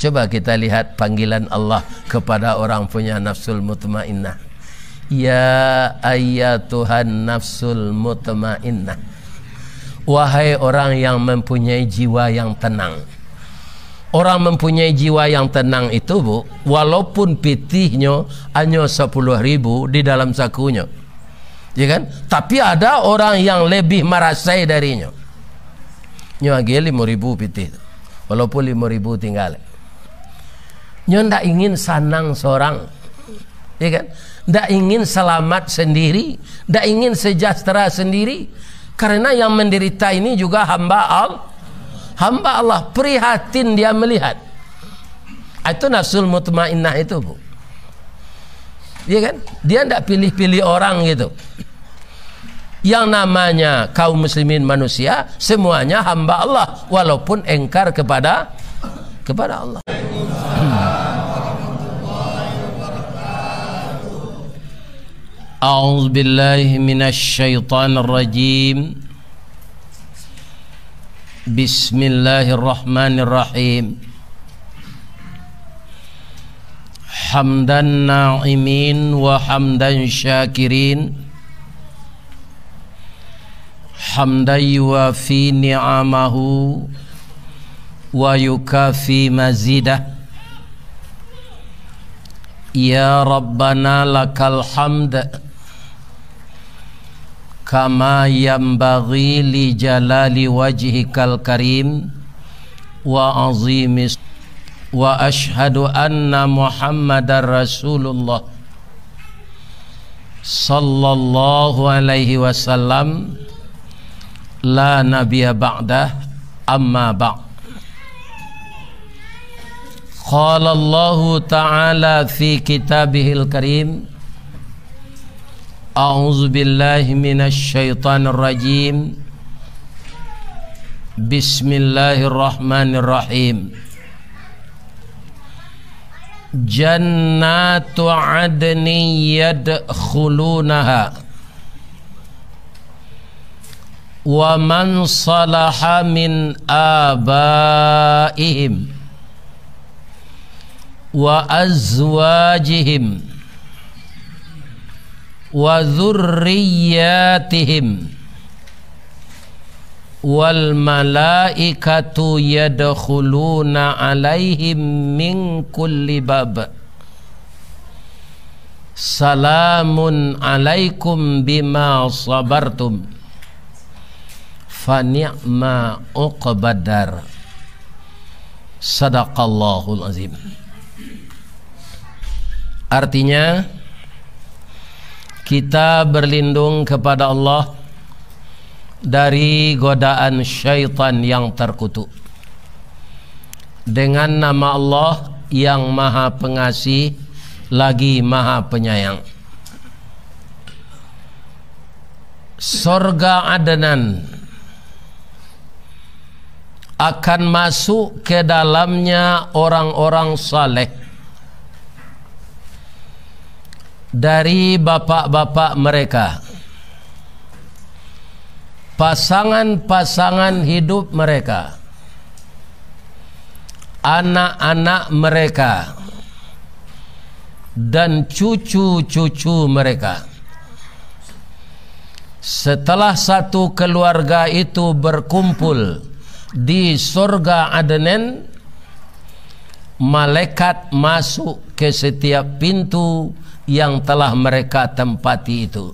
Coba kita lihat panggilan Allah kepada orang punya nafsul mutmainnah. Ya ayyatuhan nafsul mutmainnah, wahai orang yang mempunyai jiwa yang tenang. Orang mempunyai jiwa yang tenang itu, Bu, walaupun pitihnya hanya 10.000 di dalam sakunya, ya kan? Tapi ada orang yang lebih marasai darinya. Nyagi 5.000 pitih, walaupun 5.000 tinggal. Nyo ndak ingin sanang seorang, ya kan? Ndak ingin selamat sendiri, ndak ingin sejahtera sendiri, karena yang menderita ini juga hamba Allah. Prihatin dia melihat. Itu nafsul mutmainnah itu, Bu, ya kan? Dia ndak pilih-pilih orang gitu. Yang namanya kaum muslimin manusia semuanya hamba Allah, walaupun engkar kepada Allah. A'udzu billahi minasy syaithanir rajim. Bismillahirrahmanirrahim. Hamdan na'imin wa hamdan syakirin, hamdan yuwafi ni'amahu wa yukafi mazidah. Ya Rabbana lakal hamd kama yanbaghi li jalali wajhikal karim wa azimis, wa ashhadu anna Muhammadar Rasulullah sallallahu alaihi wasallam la nabiyya ba'dah, amma ba'd. Qala Allah ta'ala fi kitabihil karim, a'udzu billahi minasy syaithanir rajim. Bismillahirrahmanirrahim. Jannatu adnin yadkhulunaha wa man salaha min abaihim wa azwajihim wa dzurriyyatihim wal malaikatu yadkhuluna alaihim min kulli bab. Salamun alaikum bima sabartum fa ni'ma uqbadar. Sadaqallahul azim. Artinya, kita berlindung kepada Allah dari godaan syaitan yang terkutuk dengan nama Allah yang maha pengasih lagi maha penyayang. Surga Adnan akan masuk ke dalamnya orang-orang saleh dari bapak-bapak mereka, pasangan-pasangan hidup mereka, anak-anak mereka, dan cucu-cucu mereka. Setelah satu keluarga itu berkumpul di surga Adnan, malaikat masuk ke setiap pintu yang telah mereka tempati itu.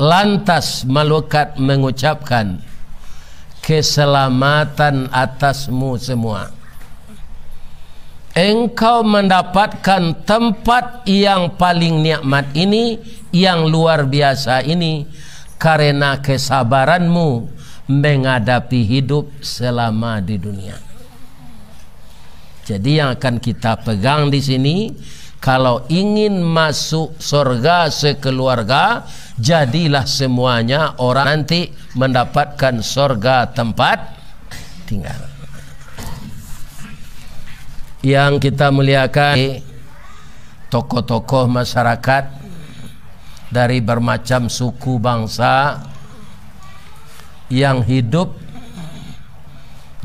Lantas malaikat mengucapkan, keselamatan atasmu semua. Engkau mendapatkan tempat yang paling nikmat ini, yang luar biasa ini, karena kesabaranmu menghadapi hidup selama di dunia. Jadi yang akan kita pegang di sini, kalau ingin masuk surga sekeluarga, jadilah semuanya orang nanti mendapatkan surga tempat tinggal. Yang kita muliakan, tokoh-tokoh masyarakat dari bermacam suku bangsa yang hidup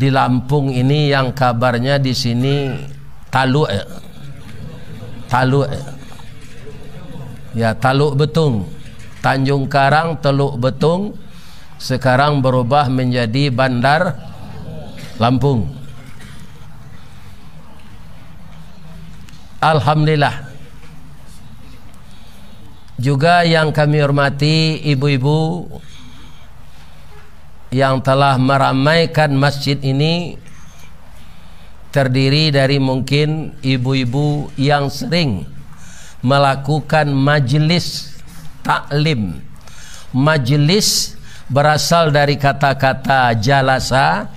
Di Lampung ini yang kabarnya di sini Taluk ya. Taluk ya. Ya, Taluk Betung. Tanjung Karang, Teluk Betung sekarang berubah menjadi Bandar Lampung. Alhamdulillah. Juga yang kami hormati ibu-ibu yang telah meramaikan masjid ini, terdiri dari mungkin ibu-ibu yang sering melakukan majelis taklim. Majelis berasal dari kata-kata jalasa,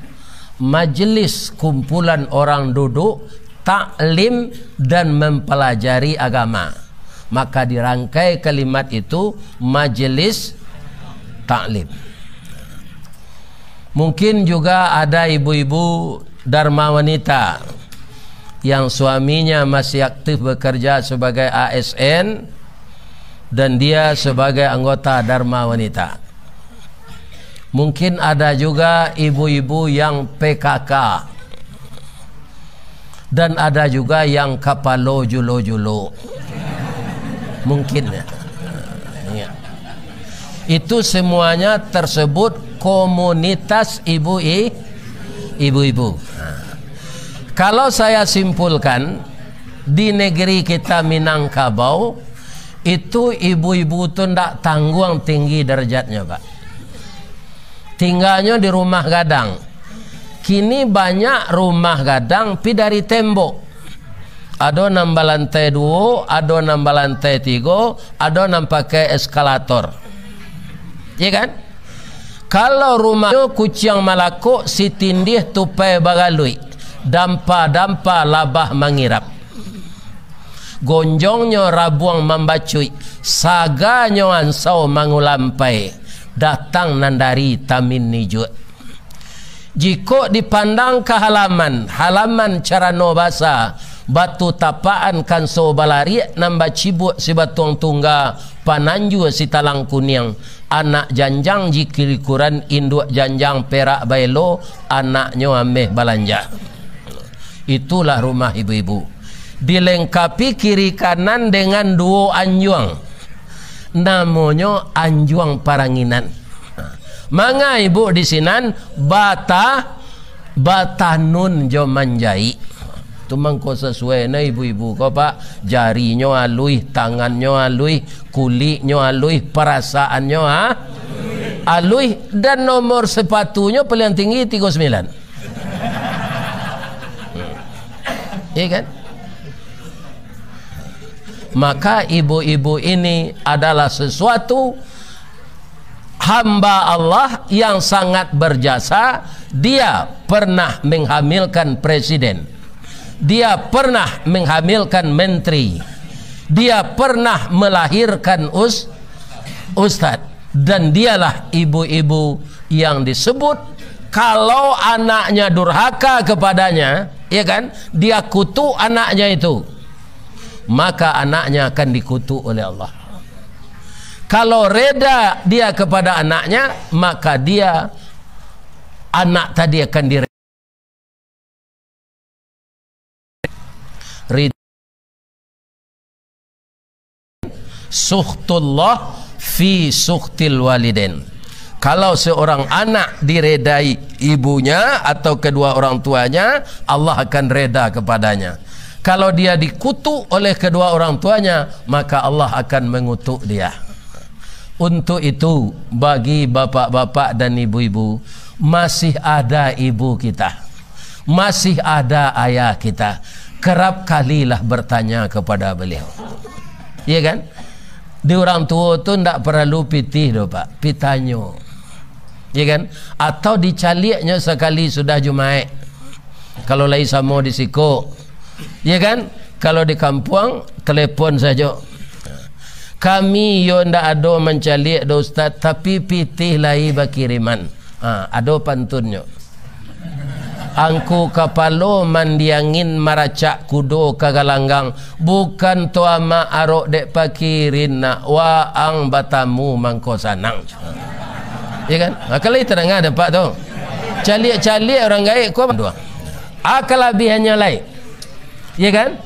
majelis kumpulan orang duduk, taklim dan mempelajari agama. Maka dirangkai kalimat itu majelis taklim. Mungkin juga ada ibu-ibu dharma wanita yang suaminya masih aktif bekerja sebagai ASN dan dia sebagai anggota dharma wanita. Mungkin ada juga ibu-ibu yang PKK dan ada juga yang kapalo julo-julo. Mungkin ya. Itu semuanya tersebut komunitas ibu-ibu. Kalau saya simpulkan, di negeri kita Minangkabau itu ibu-ibu itu tidak tanggung tinggi derajatnya, Pak. Tinggalnya di rumah gadang. Kini banyak rumah gadang pi dari tembok. Ada nambah lantai 2, ada nambah lantai 3, ada nambah pakai eskalator. Ya kan? Kalau rumah itu kucing malako si tindih tupai bagalui, dampa-dampa labah mangirap, gonjongnya rabuang membacui, saganya ansau mangulampai, datang nandari tamin nijut. Jika dipandang ke halaman carano basa, batu tapaan kan so balari nambah cibuk si batuang tungga pananju si talang kuning, anak janjang jikiri kuran induk janjang perak bailo, anaknya ameh balanja. Itulah rumah ibu-ibu, dilengkapi kiri kanan dengan 2 anjuang, namanya anjuang paranginan. Manga ibu di sinan batanun jo manjai. Tumang ko sesuai na ibu-ibu ko, Pak, jarinya alui, tangannya alui, kulitnya alui, perasaannya alui, dan nomor sepatunya paling tinggi 39. Iya kan? Maka ibu-ibu ini adalah sesuatu hamba Allah yang sangat berjasa. Dia pernah menghamilkan presiden, dia pernah menghamilkan menteri, dia pernah melahirkan ustadz, dan dialah ibu-ibu yang disebut kalau anaknya durhaka kepadanya, ya kan, dia kutuk anaknya itu, maka anaknya akan dikutuk oleh Allah. Kalau reda dia kepada anaknya, maka dia, anak tadi akan direda. Sukhtullah fi sukhtil waliden. Kalau seorang anak diredai ibunya atau kedua orang tuanya, Allah akan reda kepadanya. Kalau dia dikutuk oleh kedua orang tuanya, maka Allah akan mengutuk dia. Untuk itu, bagi bapak-bapak dan ibu-ibu, masih ada ibu kita, masih ada ayah kita, kerap kalilah bertanya kepada beliau. Iya kan? Di orang tua tu tidak perlu pitih doh, Pak, pitanyo. Iya kan? Atau dicaliknya sekali sudah Jumaat. Kalau lagi sama di siko, iya kan? Kalau di kampung telepon saja. Kami yo ndak ada mencalik do Ustaz, tapi pitih lai bakiriman. Ada pantunnya. Angku kapalo mandiangin maracak kudo kagalanggang, bukan tuama arok dek pakirin nak wa ang batamu mangko sanang. Ya kan? Kalau itu dengar ada Pak tu. Calik-calik orang gaib kau dua. Kelebihannya lain. Ya kan?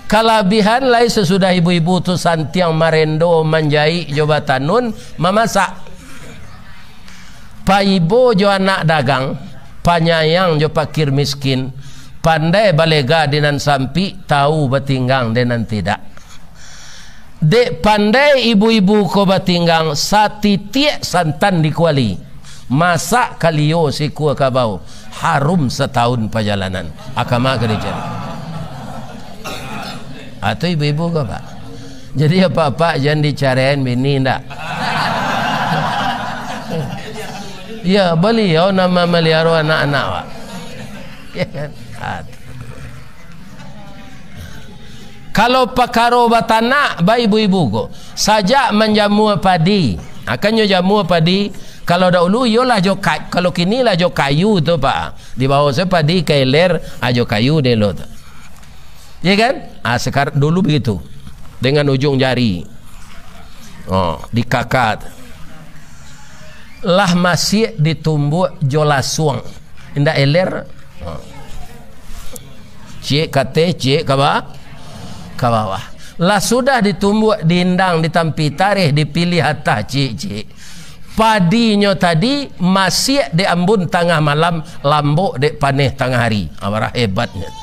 Kelebihan lain sesudah ibu-ibu tu santiang marendo manjai jabatan nun memasak. Pa ibu jo anak dagang, panyayang jo pakir miskin, pandai balega dengan sampi, tahu batinggang dengan tidak. Dek pandai ibu-ibu ko batinggang satitiak santan dikuali. Masak kalio si kuah kabau harum setahun perjalanan akama gereja. Atau ibu-ibu ke pak? Jadi apa-apa jangan dicariin bini ndak. Ya beliau nama melihara anak-anak pak. Ya kan? Kalau pakaro batana ba ibu-ibu ko saja menjamu padi akan jamu padi. Kalau dahulu yolah jo kayu, kalau kini lah jo kayu tu pak. Di bawah saya padi kailer ajo kayu delo tu. Ya kan? Sekarang dulu begitu. Dengan ujung jari. Oh, dikakat. Lah masih ditumbuk jo lasuang. Indak eler. Oh. Cik kate, cik ke bawah. Lah sudah ditumbuk diindang, ditampi tarikh, dipilih atas cik. Padinya tadi masih diambun tengah malam, lambuk dek paneh tengah hari. Amarah hebatnya.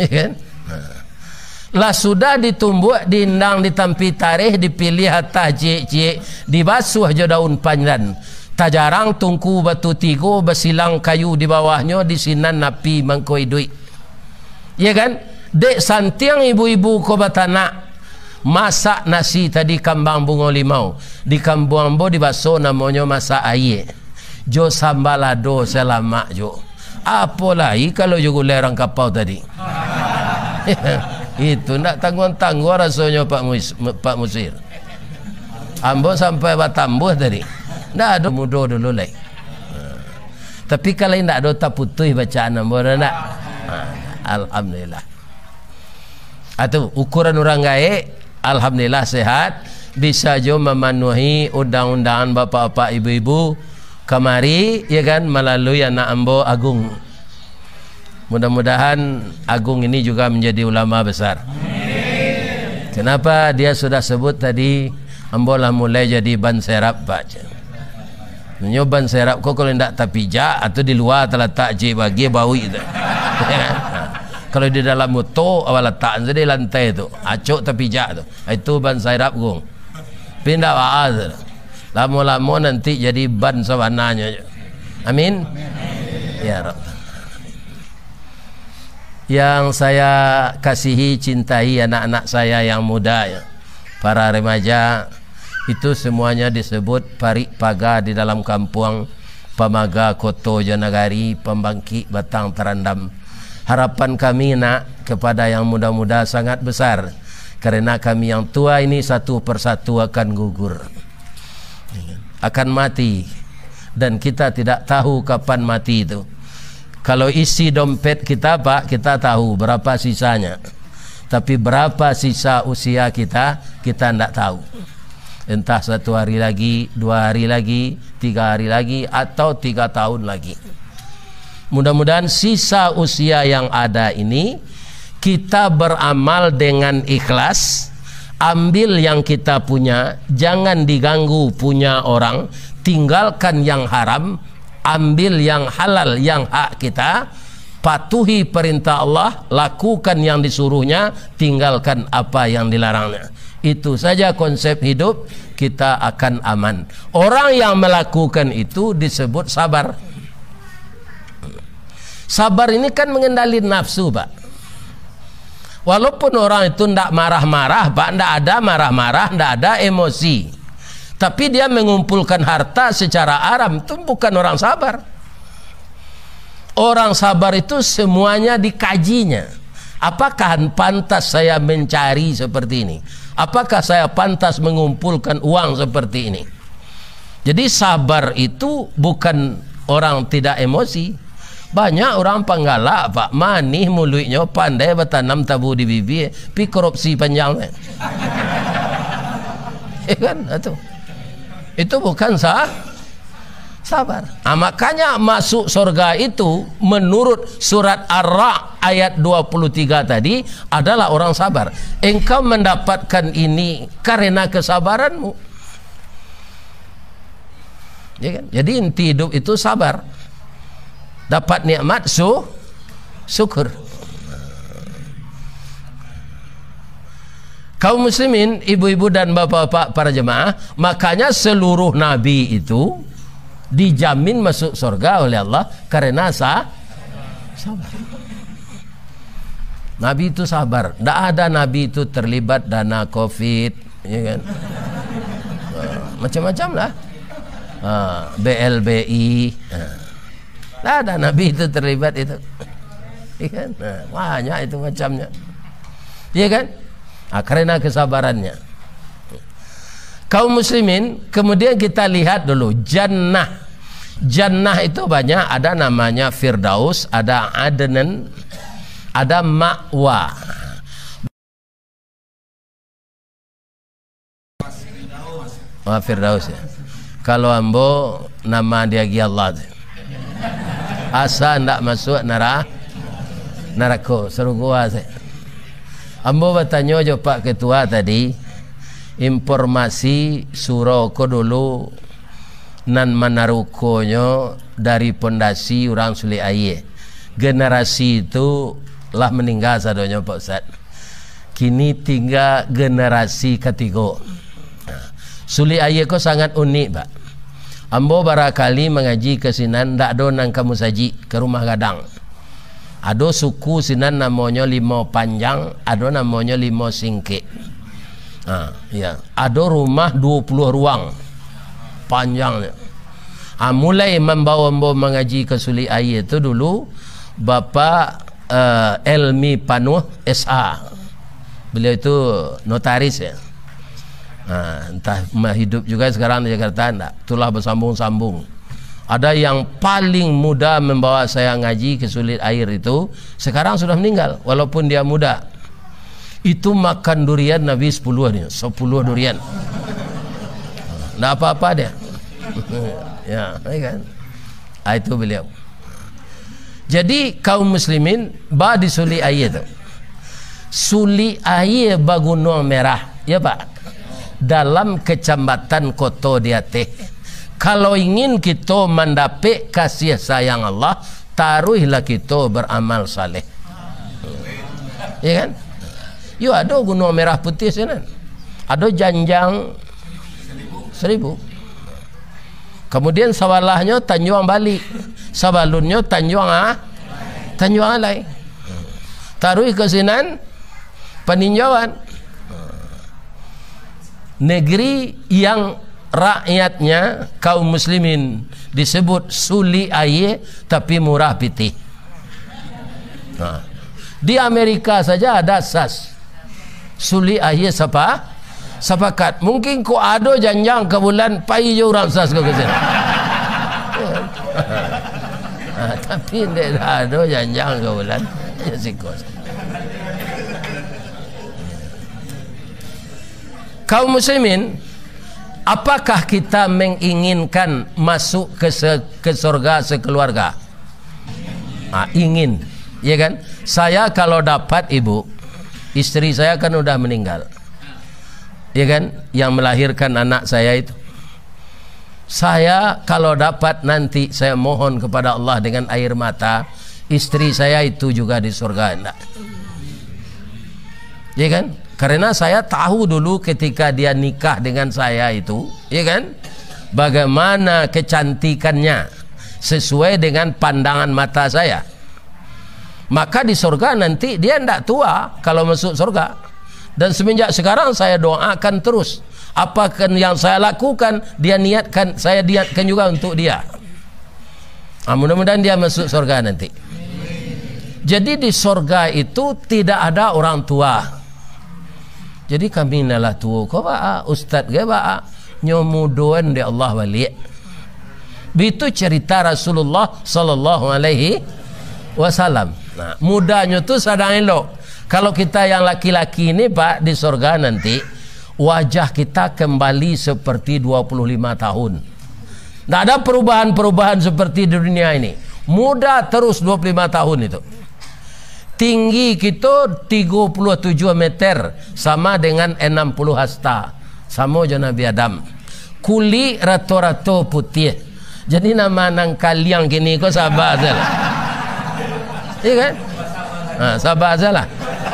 Kan? Lah sudah ditumbuk, diindang, ditampi tarikh, dipilih atas cik, dibasuh je daun pandan. Tajarang tungku batu tigo, basilang kayu di bawahnya, disinan napi mangkoi duit. Ya kan? Dek santiang ibu-ibu ko batanak masak nasi tadi kambang bunga limau di kampung ambo dibaso namanya masak air jo sambalado selamak jo apalagi kalau juga lerang kapau tadi. Itu nak tanggung-tanggung rasanya Pak Musir. Ambo sampai batambuh tadi ndak ada mudo dulu lagi. Tapi kalau ndak ada tak putih bacaan ambo ndak. Alhamdulillah. Atau ukuran orang gaib alhamdulillah sehat, bisa jo memenuhi undang-undangan bapak-bapak ibu-ibu kemari ya kan melalui anak ambo Agung. Mudah-mudahan Agung ini juga menjadi ulama besar. Kenapa dia sudah sebut tadi ambo lah mulai jadi ban serap pak. Nyo ban serap kok kalau ndak tapijak atau di luar terletak je bagi bau itu. Kalau di dalam motor awal letak jadi lantai tu acuk terpijak tu itu ban sairap gung pindah waaz lama-lama nanti jadi ban sawananya. Amin. Ya Rabb. Yang saya kasihi cintai anak-anak saya yang muda ya, para remaja itu semuanya disebut parik paga di dalam kampung Pamaga Koto Janagari Pembangkit Batang Terandam. Harapan kami nak kepada yang muda-muda sangat besar karena kami yang tua ini satu persatu akan gugur, akan mati, dan kita tidak tahu kapan mati itu. Kalau isi dompet kita pak, kita tahu berapa sisanya, tapi berapa sisa usia kita tidak tahu. Entah 1 hari lagi, 2 hari lagi, 3 hari lagi, atau 3 tahun lagi. Mudah-mudahan sisa usia yang ada ini kita beramal dengan ikhlas, ambil yang kita punya, jangan diganggu punya orang, tinggalkan yang haram, ambil yang halal, yang hak kita, patuhi perintah Allah, lakukan yang disuruhnya, tinggalkan apa yang dilarangnya. Itu saja konsep hidup, kita akan aman. Orang yang melakukan itu disebut sabar. Sabar ini kan mengendali nafsu pak. Walaupun orang itu tidak marah-marah pak, tidak ada marah-marah, tidak ada emosi, tapi dia mengumpulkan harta secara aram, itu bukan orang sabar. Orang sabar itu semuanya dikajinya. Apakah pantas saya mencari seperti ini? Apakah saya pantas mengumpulkan uang seperti ini? Jadi sabar itu bukan orang tidak emosi. Banyak orang penggalak pak, manih mulutnya, pandai bertanam tabu di bibir, pi korupsi panjang. Kan itu bukan sabar. Makanya masuk surga itu menurut surat Ar-Ra'd ayat 23 tadi adalah orang sabar. Engkau mendapatkan ini karena kesabaranmu. Ya kan? Jadi inti hidup itu sabar. Dapat nikmat syukur. Kaum muslimin, ibu-ibu dan bapak-bapak para jemaah, makanya seluruh nabi itu dijamin masuk surga oleh Allah karena sabar. Nabi itu sabar. Tidak ada nabi itu terlibat dana COVID, ya kan? Macam-macam lah. BLBI. Tidak ada nabi itu terlibat itu. Ya kan? Banyak itu macamnya. Ya kan? Karena kesabarannya. Kaum muslimin, kemudian kita lihat dulu jannah. Jannah itu banyak, ada namanya Firdaus, ada Adnan, ada Ma'wa. Firdaus ya. Kalau ambo nama dia Allah. Asa ndak masuk neraka, seru gua saya. Ambo bertanya jo Pak Ketua tadi, informasi surau ko dulu nan manarukonyo dari pondasi orang Suli Aye. Generasi itu lah meninggal sadonya Pak Ustaz. Kini tinggal generasi ketiga. Suli Aye ko sangat unik Pak. Ambo barakali mengaji ke sinan ndak do nang kamu saji ke rumah gadang. Ada suku sinan namanya Limau Panjang, ada namanya Limau Singke. Ya. Ada rumah 20 ruang panjangnya. Mulai membawa mengaji ke Suli Aye itu dulu Bapak Elmi Panuh SH. Beliau itu notaris ya. Entah hidup juga sekarang di Jakarta enggak. Itulah bersambung-sambung. Ada yang paling muda membawa saya ngaji ke Suli Air itu sekarang sudah meninggal walaupun dia muda. Itu makan durian Nabi 10 durian. Enggak apa-apa dia. Ya, kan? Itu beliau. Jadi kaum muslimin ba di Suli Air itu. Suli Air Bagunung Merah, ya Pak. Dalam kecamatan Koto Diateh. Kalau ingin kita mendapat kasih sayang Allah, taruhlah kita beramal saleh. Ya kan? Yo ada Gunung Merah Putih sana. Ada Janjang 1000. Kemudian sawalahnya Tanjung Bali. Sabalunnya Tanjung Alai. Taruh ke sinan peninjauan. Negeri yang rakyatnya kaum muslimin disebut Suli Aye tapi murah pitih. Di Amerika saja ada SAS Suli Aye sepakat. Mungkin ko ada janjang ke bulan pai je orang SAS ke sini. Tapi tidak ada janjang ke bulan ya sikos. Kaum muslimin, apakah kita menginginkan masuk ke surga sekeluarga? Ingin, ya kan? Saya kalau dapat ibu, istri saya kan udah meninggal, ya kan? Yang melahirkan anak saya itu. Saya kalau dapat nanti saya mohon kepada Allah dengan air mata, istri saya itu juga di surga, enggak? Ya kan? Karena saya tahu dulu ketika dia nikah dengan saya itu, ya kan, bagaimana kecantikannya sesuai dengan pandangan mata saya. Maka di surga nanti dia tidak tua kalau masuk surga. Dan semenjak sekarang saya doakan terus. Apakah yang saya lakukan, saya niatkan juga untuk dia. Mudah-mudahan dia masuk surga nanti. Jadi di surga itu tidak ada orang tua. Jadi kami nalah tua ko ba ustaz ge ba nyomudoan de Allah wali. Itu cerita Rasulullah sallallahu alaihi wasallam. Nah, mudanya tu sadang elok. Kalau kita yang laki-laki ini Pak di surga nanti wajah kita kembali seperti 25 tahun. Tidak ada perubahan-perubahan seperti di dunia ini. Muda terus 25 tahun itu. Tinggi kita 37 meter sama dengan 60 hasta. Sama je Nabi Adam. Kulit rata-rata putih. Jadi nama nang kaliang gini kau sabar sajalah. Iya kan? Sabar sajalah.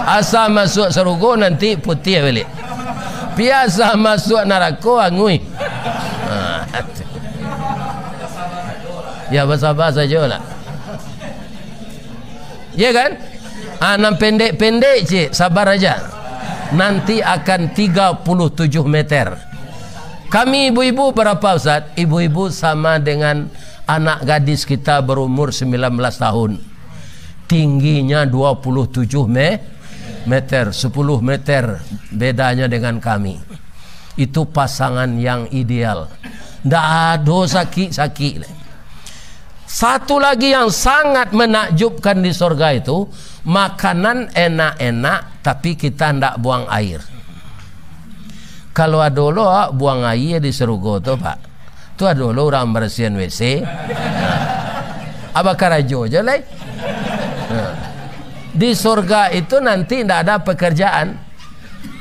Asal masuk surga nanti putih balik. Biasa masuk neraka angui. Ya bersabar sajalah. Ya kan? Nam pendek-pendek cik, sabar aja. Nanti akan 37 meter. Kami ibu-ibu berapa Ustaz? Ibu-ibu sama dengan anak gadis kita berumur 19 tahun. Tingginya 27 meter, 10 meter bedanya dengan kami. Itu pasangan yang ideal. Tidak ada sakit-sakit. Satu lagi yang sangat menakjubkan di surga itu, makanan enak-enak tapi kita tidak buang air. Kalau ada lo buang air di surga tu Pak, tu ada lo orang bersihin WC. Abah karajo je lah. Di surga itu nanti tidak ada pekerjaan.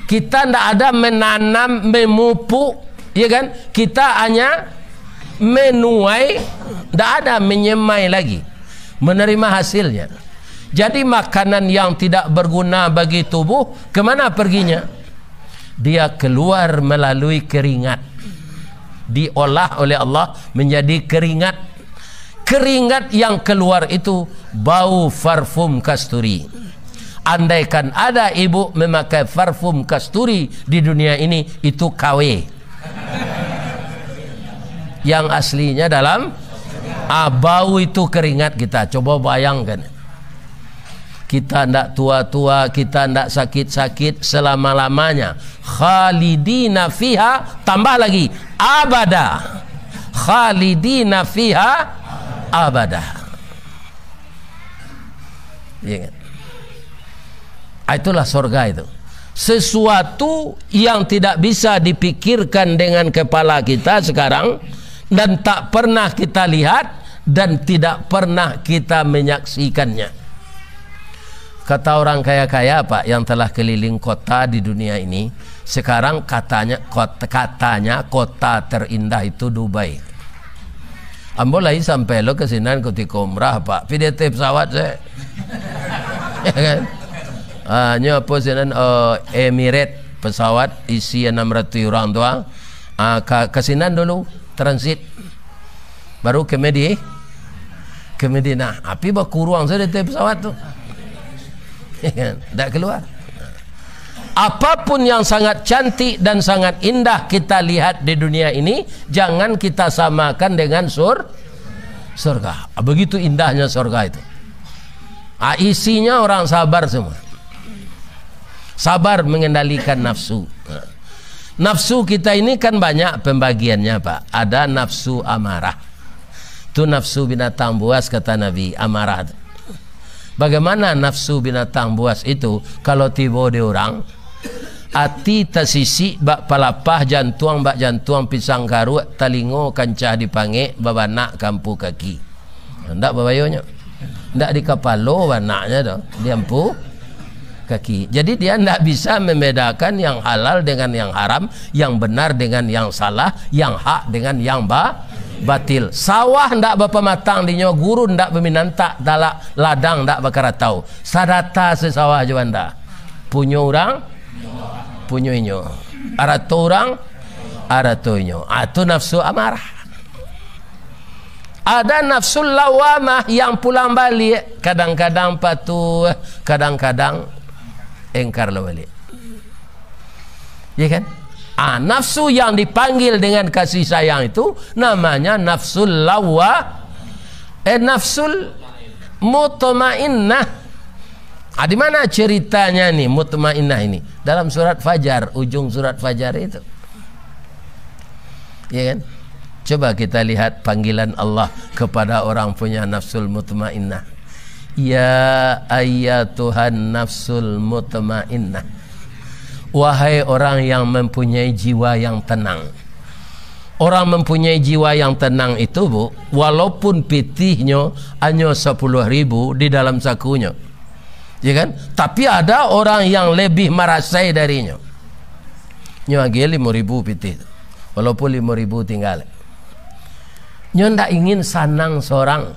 Kita tidak ada menanam, memupuk, ya kan? Kita hanya menuai, tidak ada menyemai lagi, menerima hasilnya. Jadi makanan yang tidak berguna bagi tubuh kemana perginya? Dia keluar melalui keringat, diolah oleh Allah menjadi keringat. Keringat yang keluar itu bau parfum kasturi. Andaikan ada ibu memakai parfum kasturi di dunia ini, itu KW. Yang aslinya dalam bau itu keringat kita. Coba bayangkan. Kita tidak tua-tua, kita tidak sakit-sakit selama-lamanya. Khalidina fiha, tambah lagi abada. Khalidina fiha abada. Ya kan? Itulah surga itu. Sesuatu yang tidak bisa dipikirkan dengan kepala kita sekarang, dan tak pernah kita lihat dan tidak pernah kita menyaksikannya. Kata orang kaya-kaya Pak yang telah keliling kota di dunia ini, sekarang katanya kota terindah itu Dubai. Ambo lagi sampai lo ke sini ketika umrah Pak, PDT pesawat saya. Ya kan? Hanya apa sini Emirates pesawat isi 600 orang doang. Ke sini dulu transit, baru ke Medina. Api bakuruang saya di pesawat tu. Tak keluar. Apapun yang sangat cantik dan sangat indah kita lihat di dunia ini, jangan kita samakan dengan surga. Begitu indahnya surga itu. Isinya orang sabar semua. Sabar mengendalikan nafsu. Nafsu kita ini kan banyak pembagiannya Pak. Ada nafsu amarah. Itu nafsu binatang buas kata Nabi, amarah. Bagaimana nafsu binatang buas itu? Kalau tiba di orang, hati tersisi bak palapah jantuang bak jantuang pisang karu talingo kancah dipanggil babanak kampu kaki. Ndak babayonya. Ndak di kapalo banaknya dah. Diampu kaki. Jadi dia ndak bisa membedakan yang halal dengan yang haram, yang benar dengan yang salah, yang hak dengan yang batil. Sawah ndak bapa matang dinyo, guru ndak berminanta, dalak ladang ndak bakaratau. Sadata sesawah jawanda. Punya orang, punya inyo. Arato orang, arato inyo. Itu nafsu amarah. Ada nafsu lawamah yang pulang balik. Kadang-kadang patuh, kadang-kadang engkar balik. Ya kan? Nafsu yang dipanggil dengan kasih sayang itu namanya nafsul nafsul mutmainnah. Di mana ceritanya nih mutmainnah ini? Dalam surat Fajar, ujung surat Fajar itu. Ya kan? Coba kita lihat panggilan Allah kepada orang punya nafsul mutmainnah. Ya ayyatuhan nafsul mutmainnah. Wahai orang yang mempunyai jiwa yang tenang, Orang mempunyai jiwa yang tenang itu, Bu, walaupun pitihnya hanya 10.000 di dalam sakunya, ya kan? Tapi ada orang yang lebih merasai darinya. Nyagi 5.000 pitih, walaupun 5.000 tinggal. Nyo ndak ingin sanang seorang,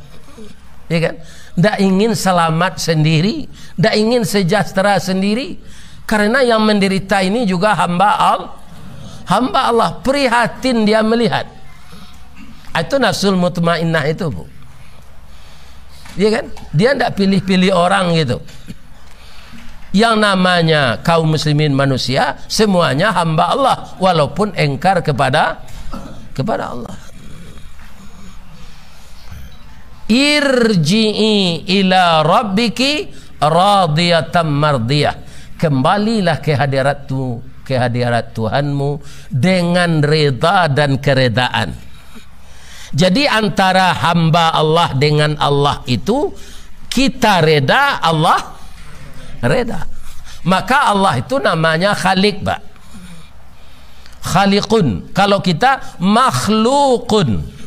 ya kan? Ndak ingin selamat sendiri, ndak ingin sejahtera sendiri, karena yang menderita ini juga hamba Allah, prihatin dia melihat. Itu nafsul mutmainnah itu, Bu. Iya kan? Dia tidak pilih-pilih orang gitu. Yang namanya kaum muslimin manusia semuanya hamba Allah, walaupun engkar kepada Allah. Irji'i ila rabbiki radiyatan mardiyah. Kembalilah ke hadirat Tuhanmu dengan reda dan keredaan. Jadi antara hamba Allah dengan Allah itu, kita reda, Allah reda. Maka Allah itu namanya Khaliq, Pak. Khaliqun. Kalau kita makhlukun.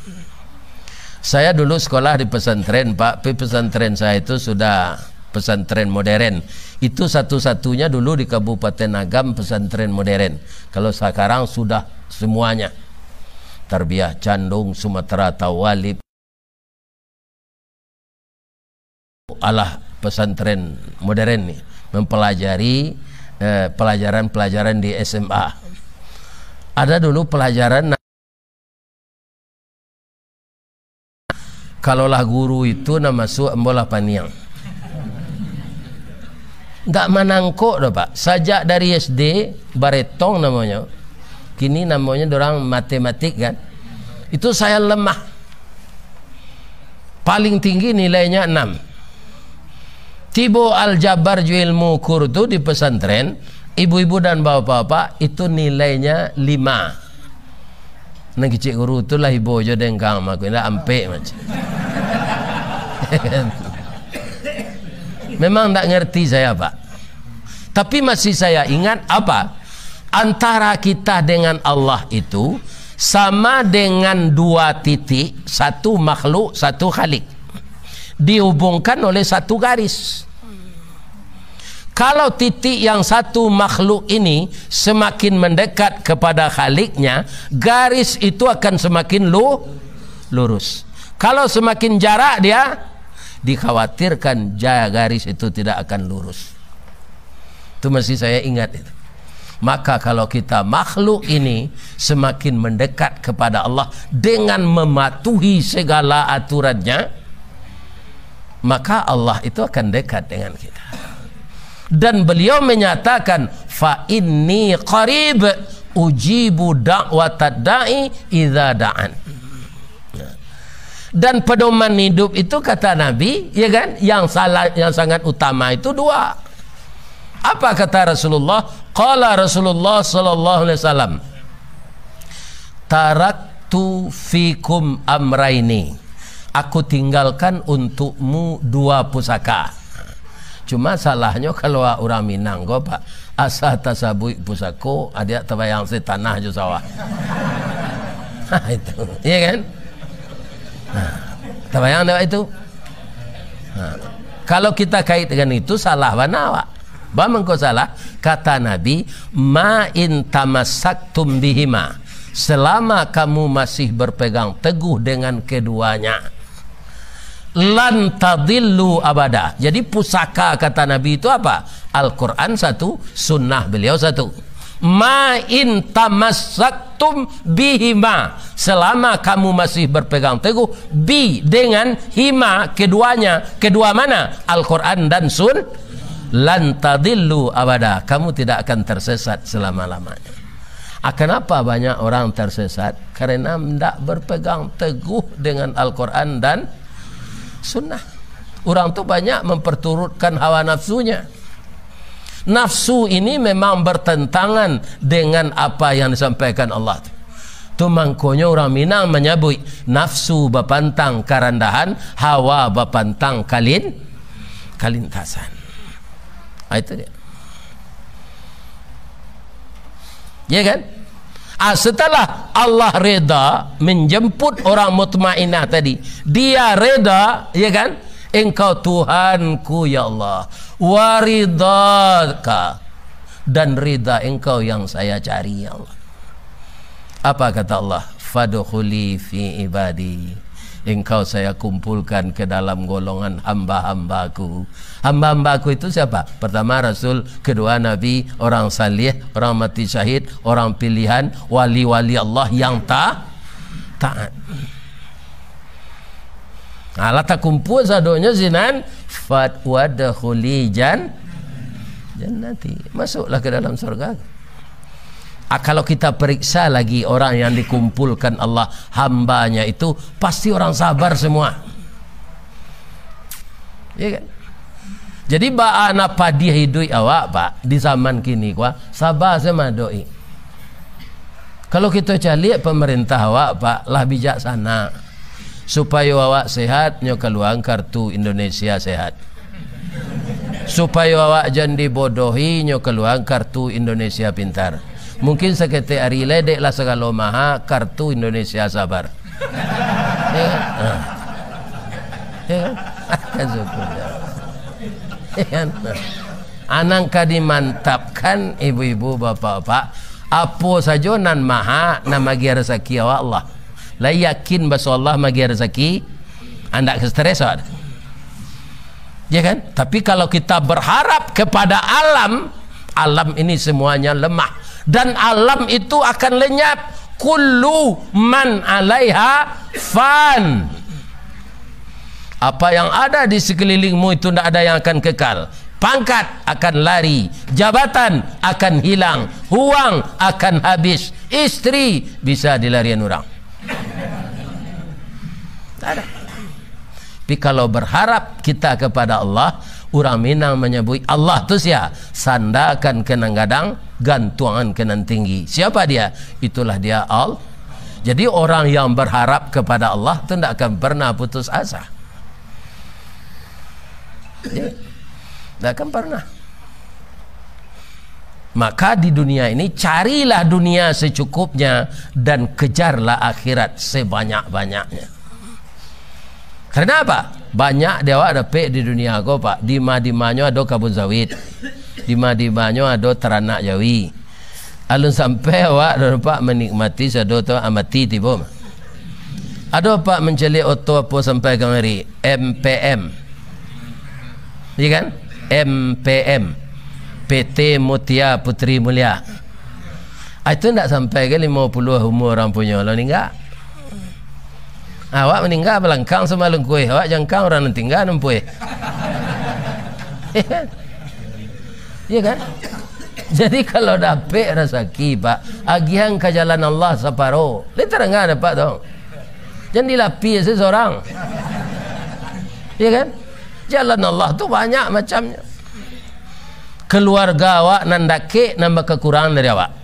Saya dulu sekolah di pesantren, Pak. Pesantren saya itu sudah pesantren modern. Itu satu-satunya dulu di Kabupaten Agam pesantren modern. Kalau sekarang sudah semuanya. Tarbiyah Candung, Sumatera Tawalib, alah pesantren modern nih, mempelajari pelajaran-pelajaran di SMA. Ada dulu pelajaran, kalaulah guru itu nama masuk embolah paniang. Nggak manangkok dah, Pak. Sajak dari SD baretong namanya, kini namanya orang matematik kan. Itu saya lemah. Paling tinggi nilainya 6. Tibo aljabar ilmu kurdu di pesantren, ibu-ibu dan bapak-bapak itu nilainya 5. Nang kecik guru tu lah ibu jo dengkang mak kena ampe macam. Memang tak ngerti saya, Pak. Tapi masih saya ingat apa? Antara kita dengan Allah itu sama dengan 2 titik, satu makhluk, satu khalik. Dihubungkan oleh satu garis. Kalau titik yang satu makhluk ini semakin mendekat kepada khaliknya, garis itu akan semakin lurus. Kalau semakin jarak dia, dikhawatirkan garis itu tidak akan lurus. Itu masih saya ingat itu. Maka kalau kita makhluk ini semakin mendekat kepada Allah dengan mematuhi segala aturannya, maka Allah itu akan dekat dengan kita. Dan beliau menyatakan, fa inni qarib ujibu da'watad da'i idza da'an. Dan pedoman hidup itu kata Nabi, ya kan, yang sangat utama itu 2. Apa kata Rasulullah? Qala Rasulullah sallallahu alaihi wasallam, taraktu fikum amraini. Aku tinggalkan untukmu 2 pusaka. Cuma salahnya kalau orang Minang go, Pak, asa tasabui pusako, ada tabayang se tanah jo sawah. Itu, iya kan? Tabayang dah itu. Kalau kita kait dengan itu salah mana, Pak? Bagaimana kau salah? Kata Nabi, ma in tamassaktum bihima, selama kamu masih berpegang teguh dengan keduanya, lan tadillu abada. Jadi pusaka kata Nabi itu apa? Al-Quran 1, sunnah beliau 1. Ma in tamassaktum bihima, selama kamu masih berpegang teguh bi dengan hima, keduanya. Kedua mana? Al-Quran dan lan tadillu abada, kamu tidak akan tersesat selama-lamanya. Kenapa banyak orang tersesat? Karena tidak berpegang teguh dengan Al-Quran dan sunnah. Orang tu banyak memperturutkan hawa nafsunya. Nafsu ini memang bertentangan dengan apa yang disampaikan Allah. Tu mangkonya orang Minang menyebut nafsu bapantang karandahan, hawa bapantang kalintasan. Itu dia. Ya kan? Setelah Allah reda menjemput orang mutmainnah tadi, dia reda, ya kan? Engkau Tuhanku ya Allah, waridaka, dan rida engkau yang saya cari ya Allah. Apa kata Allah? Fadkhuli fi ibadi, engkau saya kumpulkan ke dalam golongan hamba-hambaku. Hamba-hambaku itu siapa? Pertama Rasul, kedua Nabi, orang salih, orang mati syahid, orang pilihan, wali-wali Allah yang taat. Lata kumpul sadonya sinan fat wadkhuli jannati, masuklah ke dalam surga. Kalau kita periksa lagi orang yang dikumpulkan Allah hambanya itu, pasti orang sabar semua, ya kan? Jadi ba anak padi hidup awak pak di zaman kini kuah sabar sama doi. Kalau kita cari pemerintah awak pak lah bijaksana supaya awak sehat nyo keluang kartu Indonesia sehat, supaya awak jangan dibodohi nyo keluang kartu Indonesia pintar. Mungkin sekete hari ledek lah segala maha kartu Indonesia sabar. Ya kan? Ya kan? Syukur. Anangka dimantapkan ibu-ibu bapak-bapak, apa saja nan maha nama gia rezeki awak Allah. Lah yakin bahwa Allah magi rezeki, anda kestres ada. Ya kan? Tapi kalau kita berharap kepada alam, alam ini semuanya lemah dan alam itu akan lenyap. Kullu man 'alaiha fan. Apa yang ada di sekelilingmu itu tidak ada yang akan kekal. Pangkat akan lari, jabatan akan hilang, uang akan habis, istri bisa dilarian orang. Tak ada. Tapi kalau berharap kita kepada Allah, orang Minang menyebut Allah tu sia sandakan kenang gadang, gantungan kenan tinggi. Siapa dia? Itulah dia Allah. Jadi orang yang berharap kepada Allah itu tidak akan pernah putus asa. Tidak akan pernah. Maka di dunia ini carilah dunia secukupnya dan kejarlah akhirat sebanyak-banyaknya. Karena apa? Banyak dewa ada pe di dunia ko pak. Di madimanyo ada kabun sawit, di madimanyo ada teranak jawi. Alun sampai awak ada pak menikmati sado tu amati tibo. Ada pak menceli oto apa sampai kemari MPM. Ya kan? MPM, PT Mutia Putri Mulia. Itu tidak sampai ke 50 umur orang punya lo enggak. Awak meninggal belangkang sama lengkui, awak jangkang orang tinggal nempui. Ya kan? Jadi kalau dapat rezeki pak, agihan ke jalan Allah separo, liter enggak dapat dong. Jangan dilapi seseorang. Ya kan? Jalan Allah tu banyak macamnya. Keluarga awak nandake nambah kekurangan dari awak.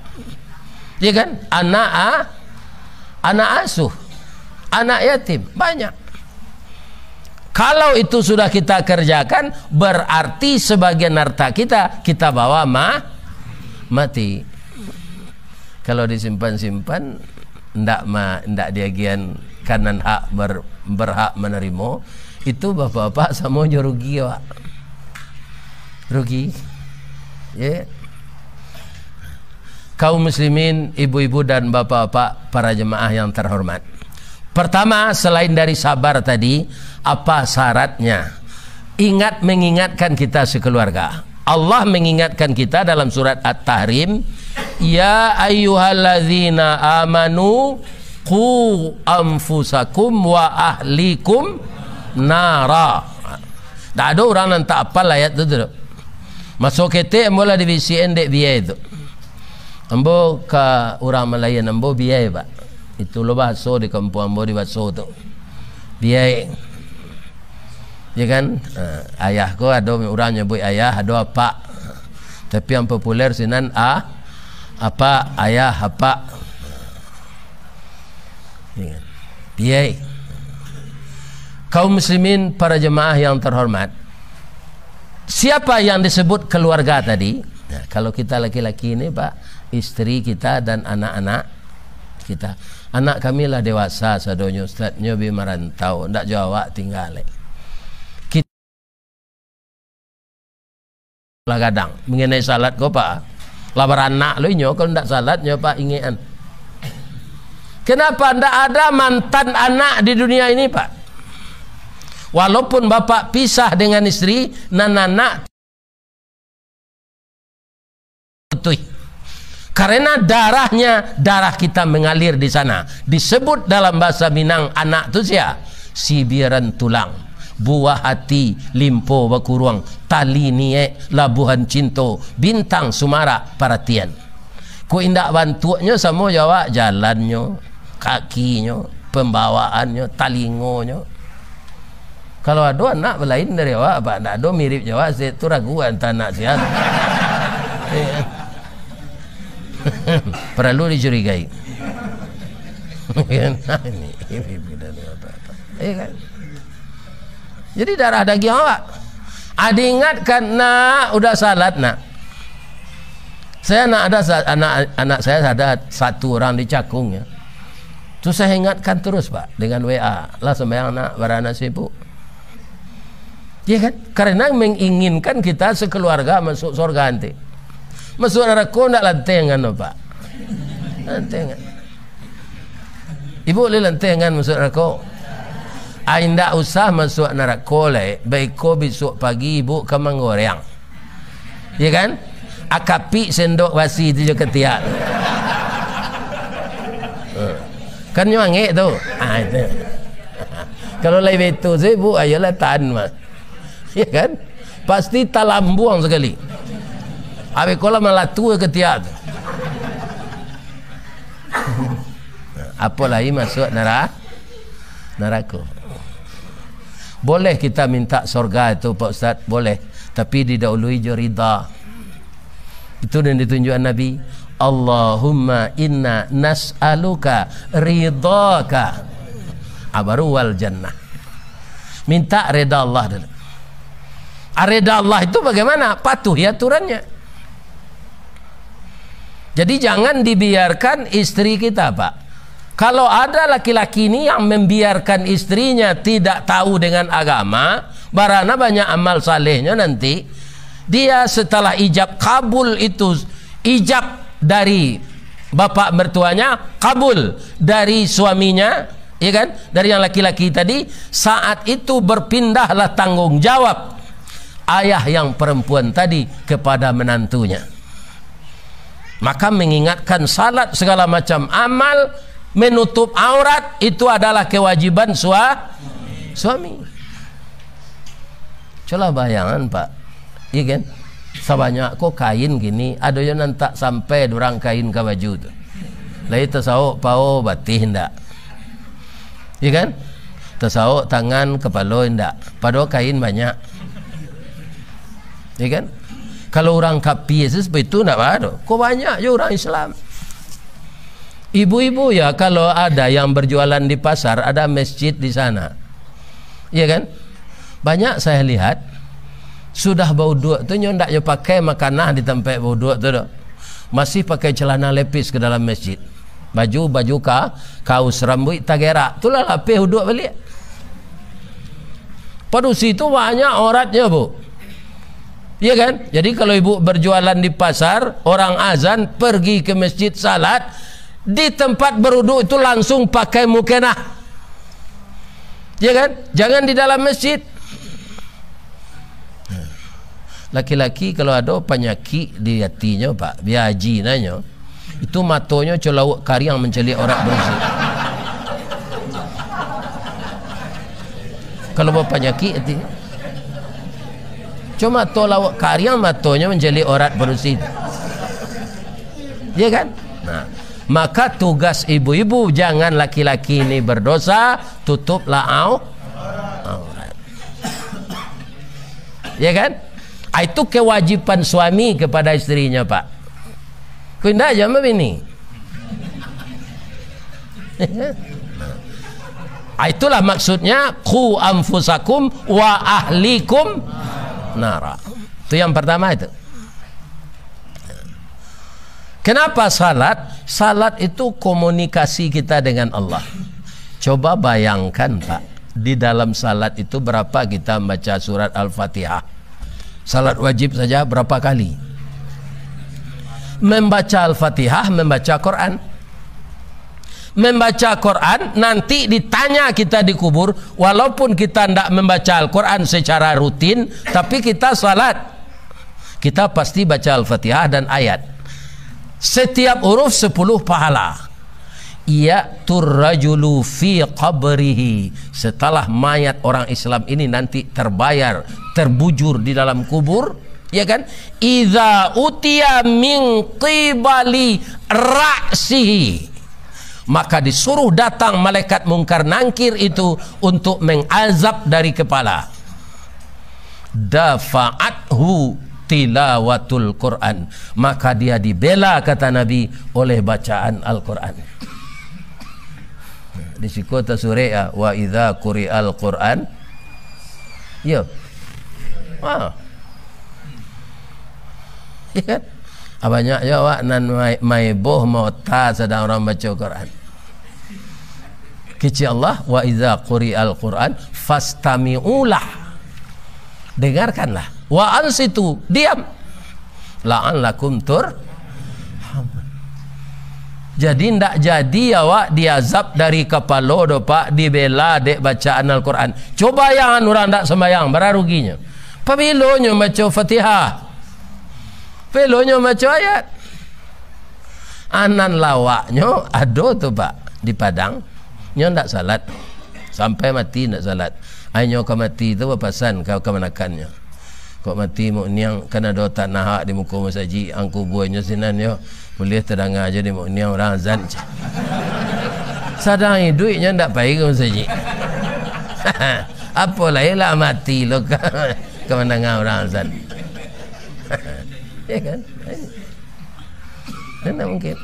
Ya kan? Anak asuh, anak yatim banyak. Kalau itu sudah kita kerjakan, berarti sebagian harta kita bawa mati. Kalau disimpan-simpan, ndak diagian kanan hak berhak menerima. Itu bapak-bapak semuanya rugi ya, rugi. Ya. Kaum muslimin, ibu-ibu dan bapak-bapak, para jemaah yang terhormat. Pertama, selain dari sabar tadi, apa syaratnya? Mengingatkan kita sekeluarga. Allah mengingatkan kita dalam surat At-Tahrim, ya ayyuhalladzina amanu qu anfusakum wa ahlikum nara. Tak ada orang yang tak apal ayat itu. Masuk ketik mula di VCN dek biaya itu. Ambo ke orang Melayu ambo biaya pak. Itu lo baso di kampung ambo di baso tu. Biaya. Ya kan? Ayahku ada orang nyebut ayah, ada apa. Tapi yang populer sinan apa ayah apa. Ya kan? Biaya. Kaum muslimin, para jemaah yang terhormat, siapa yang disebut keluarga tadi? Nah, kalau kita laki-laki ini pak, istri kita dan anak-anak, kita. Anak kami lah dewasa sadonyo Ustaz, nyo bi merantau, ndak jawab tinggal. Kita lah kadang mengenai salat kau pak, lah beranak lo nyo kalau ndak salat nyo pak ingetan. Kenapa ndak ada mantan anak di dunia ini pak? Walaupun bapak pisah dengan istri, nan anak betul. Karena darah kita mengalir di sana. Disebut dalam bahasa Minang anak tu sia sibiran tulang, buah hati, limpo bakuruang, tali nie, labuhan cinto, bintang sumara perhatian. Ku indak bantunya sama jawab jalannya, kakinya, pembawaannya, talingonyo. Kalau ada anak lain dari awak, apa nak ada mirip jawab, saya tu raguan tanah sihat. Perlu dicurigai. Jadi darah daging awak. Ada ingatkan nak udah salat nak. Saya anak saya ada satu orang di Cakung ya. Tu saya ingatkan terus pak dengan WA. Lah sembahyang nak barana sibuk. Ya kan? Karena menginginkan kita sekeluarga masuk surga nanti. Masuk neraka ndak lantengan pak. Lantengan. Ibu boleh lantengan masuk neraka. Ai ndak usah masuk neraka le, baik ko besok pagi ibu kemang goreng. Ya kan? Akapi sendok basi tu je ketiak. Kan nyangek tu. Itu. Kalau lain betul saya ibu ayolah tahan mas. Ya kan? Pasti talambuang sekali. Habis kola malah tua ketiak. Apa lagi masuk neraka. Boleh kita minta surga itu Pak Ustaz, boleh. Tapi didahului je ridha. Itu yang ditunjukkan Nabi. Allahumma inna nas'aluka ridhaka abaru wal jannah. Minta reda Allah dulu. Reda Allah itu bagaimana? Patuhi aturannya. Jadi jangan dibiarkan istri kita pak. Kalau ada laki-laki ini yang membiarkan istrinya tidak tahu dengan agama, barana banyak amal salehnya nanti, dia setelah ijab kabul itu, ijab dari bapak mertuanya, kabul dari suaminya, ya kan? Dari yang laki-laki tadi, saat itu berpindahlah tanggung jawab ayah yang perempuan tadi kepada menantunya. Maka mengingatkan salat segala macam amal, menutup aurat itu adalah kewajiban suami. Coba bayangan pak, iya kan? Sebanyak kok kain gini, ada yang nanti sampai durang kain ke baju tu. Lain tersawuk pau batih ndak, iya kan? Tersawuk tangan kepala ndak, padahal kain banyak, iya kan? Kalau orang kapi seperti itu nak ada. Kok banyak je orang Islam. Ibu-ibu ya kalau ada yang berjualan di pasar, ada masjid di sana. Iya kan? Banyak saya lihat sudah bauduk tu ndak je pakai makanah di tempat bauduk tu dah. Masih pakai celana lepis ke dalam masjid. Baju kaos rambut tak gerak. Itulah lapis uduk balik. Pada situ banyak auratnya bu. Iya kan? Jadi kalau ibu berjualan di pasar, orang azan pergi ke masjid salat, di tempat berwudu itu langsung pakai mukenah. Iya kan? Jangan di dalam masjid. Laki-laki kalau ada penyakit di hatinya pak, biaji nanya, itu matonya colawak kariang menceli orang bersih. Kalau berpenyakit hati, cuma tolak karyang matonya menjadi orat bersih. Ya kan? Nah, maka tugas ibu-ibu jangan laki-laki ini berdosa, tutuplah aurat. Ya kan? Itu kewajiban suami kepada istrinya pak. Kau tidak aja begini. Itulah maksudnya qu anfusakum wa ahlikum nara. Itu yang pertama itu. Kenapa salat? Salat itu komunikasi kita dengan Allah. Coba bayangkan Pak, di dalam salat itu berapa kita baca surat Al-Fatihah? Salat wajib saja berapa kali? Membaca Al-Fatihah, membaca Quran. Membaca Quran, nanti ditanya kita di kubur, walaupun kita tidak membaca Al-Quran secara rutin, tapi kita salat, kita pasti baca Al-Fatihah dan ayat. Setiap huruf 10 pahala. Ya'tur rajulu fi qabrihi, setelah mayat orang Islam ini nanti terbayar, terbujur di dalam kubur, ya kan? Idza utiya min qibali ra'sihi, maka disuruh datang malaikat mungkar nangkir itu untuk mengazab dari kepala. Dafa'athu tilawatul Quran, maka dia dibela, kata Nabi, oleh bacaan Al-Quran. Di sikota sore ya, wa idza quri'al Quran, ya, ya kan? Banyak ya wak nan mai boh mau ta sedang orang baca Quran. Kecil Allah, wa idza quri'al Quran fastami'ulah, dengarkanlah. Wa ansitu, diam, la'allakum turhamun. Jadi ndak jadi awak diazab dari kepala do Pak, dibela dek bacaan Al-Quran. Coba yang orang ndak sembahyang, berapa ruginya? Pabilonyo baca Fatihah, pelonyo baca ayat. Anan lawaknya ada tu Pak di Padang, nyo ndak salat sampai mati, ndak salat. Ainyo kau mati tu papasan kau kemanakannya. Kau mati mu niang kena do tanah di muka masjid angku buahnya sinan yo boleh terdengar aja di mu niang orang azan. Sadang duitnya ndak baik ke masjid. Apa lah mati lo ke mendengar orang azan. Ya kan? Tidak mungkin.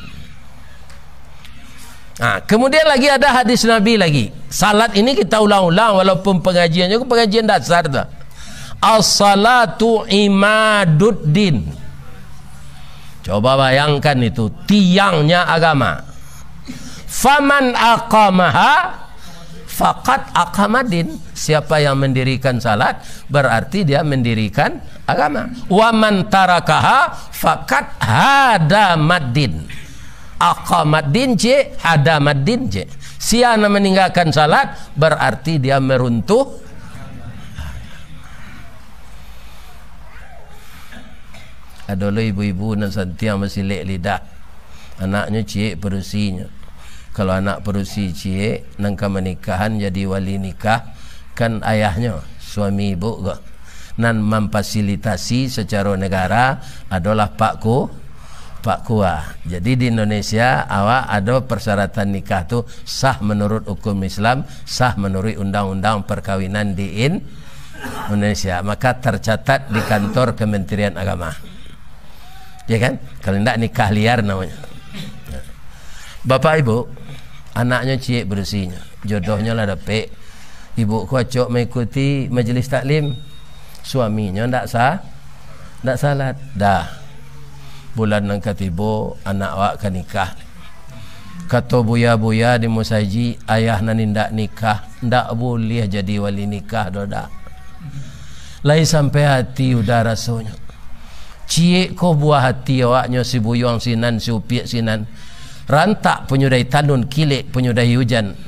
Kemudian lagi ada hadis Nabi lagi. Salat ini kita ulang-ulang walaupun pengajiannya pengajian dasar tu. As-salatu imaduddin. Coba bayangkan itu tiangnya agama. Faman aqamaha faqad aqamadin. Siapa yang mendirikan salat berarti dia mendirikan agama. Wa man tarakaha faqad hadamaddin. Aqamaddin je, hadamaddin je. Siapa meninggalkan salat berarti dia meruntuh. Ada ibu-ibu dan santiang masih lek lidah, anaknya ciek perusinya. Kalau anak perusi ciek nangka menikahan jadi wali nikah, kan ayahnya suami ibu ke nan memfasilitasi secara negara adalah Pak Kuah. Jadi di Indonesia awak ada persyaratan nikah tu sah menurut hukum Islam, sah menurut undang-undang perkawinan di Indonesia, maka tercatat di kantor Kementerian Agama. Ya kan? Kalau tidak nikah liar namanya. Bapak ibu, anaknya ciek bersihnya, jodohnya lah dapet. Ibu kuacok mengikuti majlis taklim, suaminya tidak salat. Dah bulan nang katibo anak awak kan nikah. Kata buya-buya di musaji, ayah nan ndak nikah, ndak boleh jadi wali nikah doda. Lai sampai hati udah rasanya. Ciek ko buah hati awaknya si buyuang sinan, si upiak sinan. Rantak penyudai tanun, kilik penyudai hujan.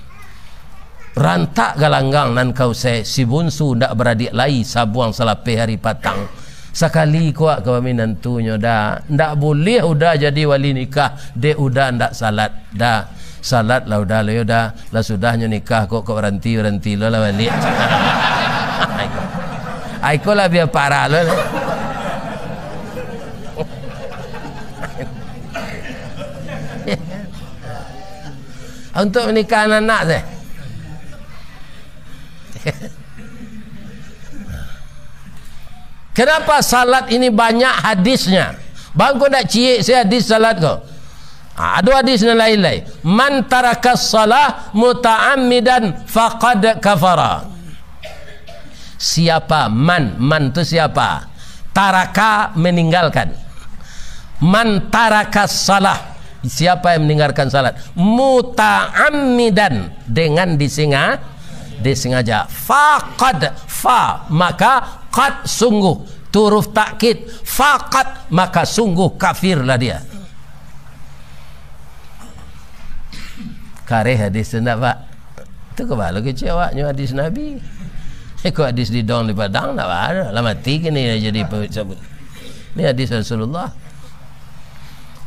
Rantak galanggang nan kau si bunsu ndak beradik lai sabuang selapih hari patang. Sekali kuat kau minantunya dah ndak boleh udah jadi wali nikah, dia udah ndak salat dah. Salat lah udah lah sudahnya nikah kok ranti lo lah wali. Aiko lah biar parah lo. Untuk menikah anak saya. Kenapa salat ini banyak hadisnya? Bang kau nak ciek saya hadis salat kau. Ada hadis yang lain-lain. Man tarakas salah muta'ammidan faqad kafara. Siapa man tu siapa? Taraka meninggalkan. Man tarakas salah, siapa yang meninggalkan salat muta'ammidan, dengan disengaja, faqad, fa maka, qad sungguh, huruf takkid, faqad maka sungguh kafirlah dia. Kareh hadis enggak Pak? Itu kebalo kecewanya hadis Nabi. Kok hadis di dong di Padang enggak ada. Lah mati gini jadi sebut. Ini hadis Rasulullah.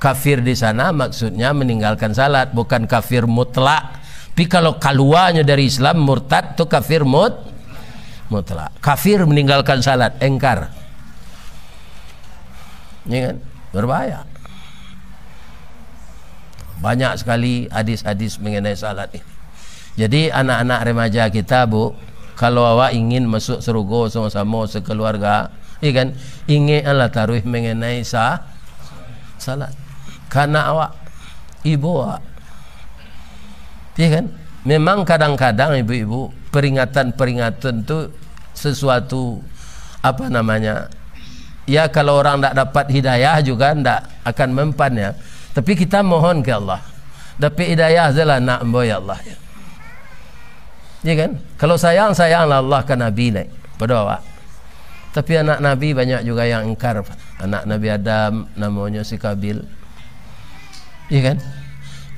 Kafir di sana maksudnya meninggalkan salat, bukan kafir mutlak. Tapi kalau keluarnya dari Islam murtad itu kafir mutlak. Kafir meninggalkan salat, engkar. Ini kan berbahaya. Banyak sekali hadis-hadis mengenai salat ini. Jadi anak-anak remaja kita, Bu, kalau awak ingin masuk surga sama-sama sekeluarga, ya kan, ingatlah taruh mengenai salat. Karena awak, ibu awak, ya kan, memang kadang-kadang ibu-ibu peringatan-peringatan itu sesuatu apa namanya, ya kalau orang tidak dapat hidayah juga tidak akan mempan ya. Tapi kita mohon ke Allah, tapi hidayah adalah nak boy Allah ya. Ya kan? Kalau sayanglah Allah ke Nabi naik pada awak. Tapi anak Nabi banyak juga yang ingkar. Anak Nabi Adam namanya si Kabil. Ya kan?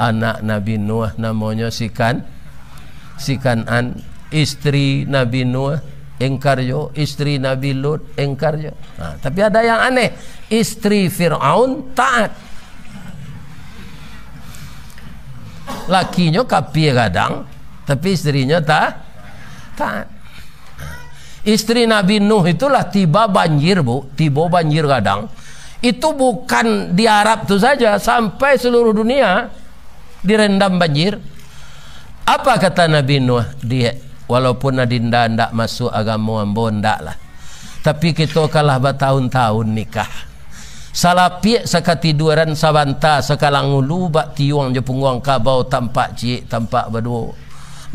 Anak Nabi Nuh namanya si Kan'an. Istri Nabi Nuh ingkar jo, istri Nabi Lut ingkar jo. Nah, tapi ada yang aneh, istri Fir'aun taat. Lakinya kafir kadang, tapi istrinya taat. Istri Nabi Nuh itulah tiba banjir, Bu, tiba banjir kadang. Itu bukan di Arab itu saja, sampai seluruh dunia direndam banjir. Apa kata Nabi Nuh? Dia walaupun adinda ndak masuk agama ambo ndak lah, tapi kita kalah bertahun-tahun nikah. Salah piak sakatiduran sabanta sakalang ulu bak tiuang je pungguang kabau tampak cik tampak berdua.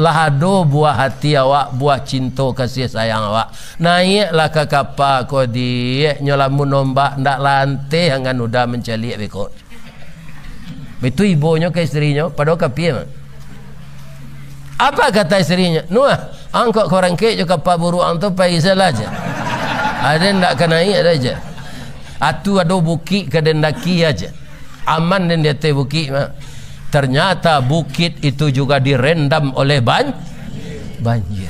Lahado buah hati awak, buah cinta kasih sayang awak. Naiklah ke kapal ko dia nyolamun nombak ndak lantai hangan udah mencalik beko. Betul ibunya ke istrinya padahal kapie. Apa kata istrinya? Nuh, angkok korang ke je kapal buruan tu paisal aja. Ada ndak kena naik aja. Atu ada bukit ke dendaki aja. Aman dan dia teh bukit mah. Ternyata bukit itu juga direndam oleh banjir.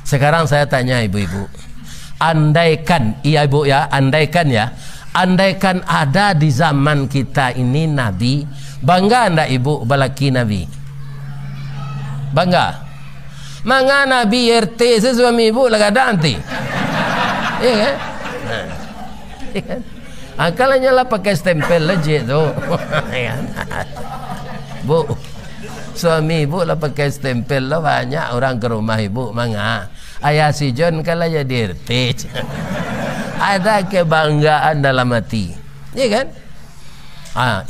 Sekarang saya tanya ibu-ibu, andaikan, iya ibu ya, andaikan ada di zaman kita ini Nabi, bangga anda ibu balaki Nabi? Bangga? Manga Nabi RT sesuami ibu lah kadang nanti. Iya kan? Angkalanya lah pakai stempel aja tu. Bu, suami ibu lah pakai stempel lah, banyak orang ke rumah ibu manga. Ayah si John kalau jadi RT. Ada kebanggaan dalam hati, ya kan?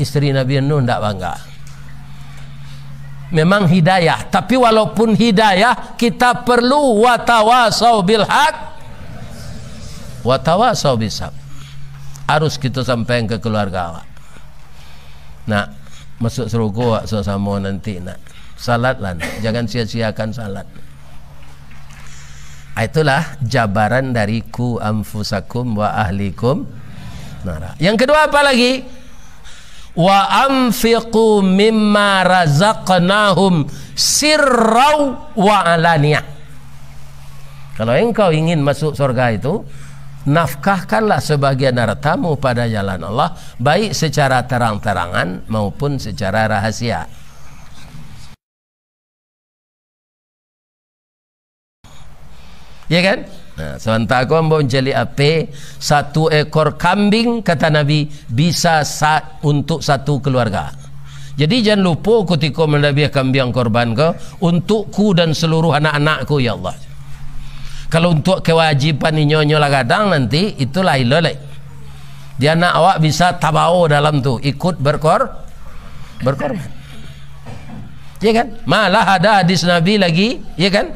Istri Nabi Nuh tidak bangga. Memang hidayah, tapi walaupun hidayah kita perlu watawasau bil haq, watawasau bis sabr. Harus kita sampaikan ke keluarga awak. Nah, masuk surga sama nanti nak. Salat lah, jangan sia-siakan salat. Itulah jabaran dari ku anfusakum wa ahlikum nara. Yang kedua apa lagi? Wa anfiqu mimma razaqnahum sirrau wa alaniyah. Kalau engkau ingin masuk surga itu, nafkahkanlah sebagian hartamu pada jalan Allah, baik secara terang-terangan maupun secara rahasia. Ya kan? Nah, sementara kau mau mencari apa? 1 ekor kambing kata Nabi bisa untuk 1 keluarga. Jadi jangan lupa ketika mendabiah kambing korban kau untukku dan seluruh anak-anakku ya Allah. Kalau untuk kewajiban nyonya lah kadang nanti itulah iloleh. Dia anak awak bisa tabau dalam tu, ikut berkorban. Ya kan? Malah ada hadis Nabi lagi, ya kan?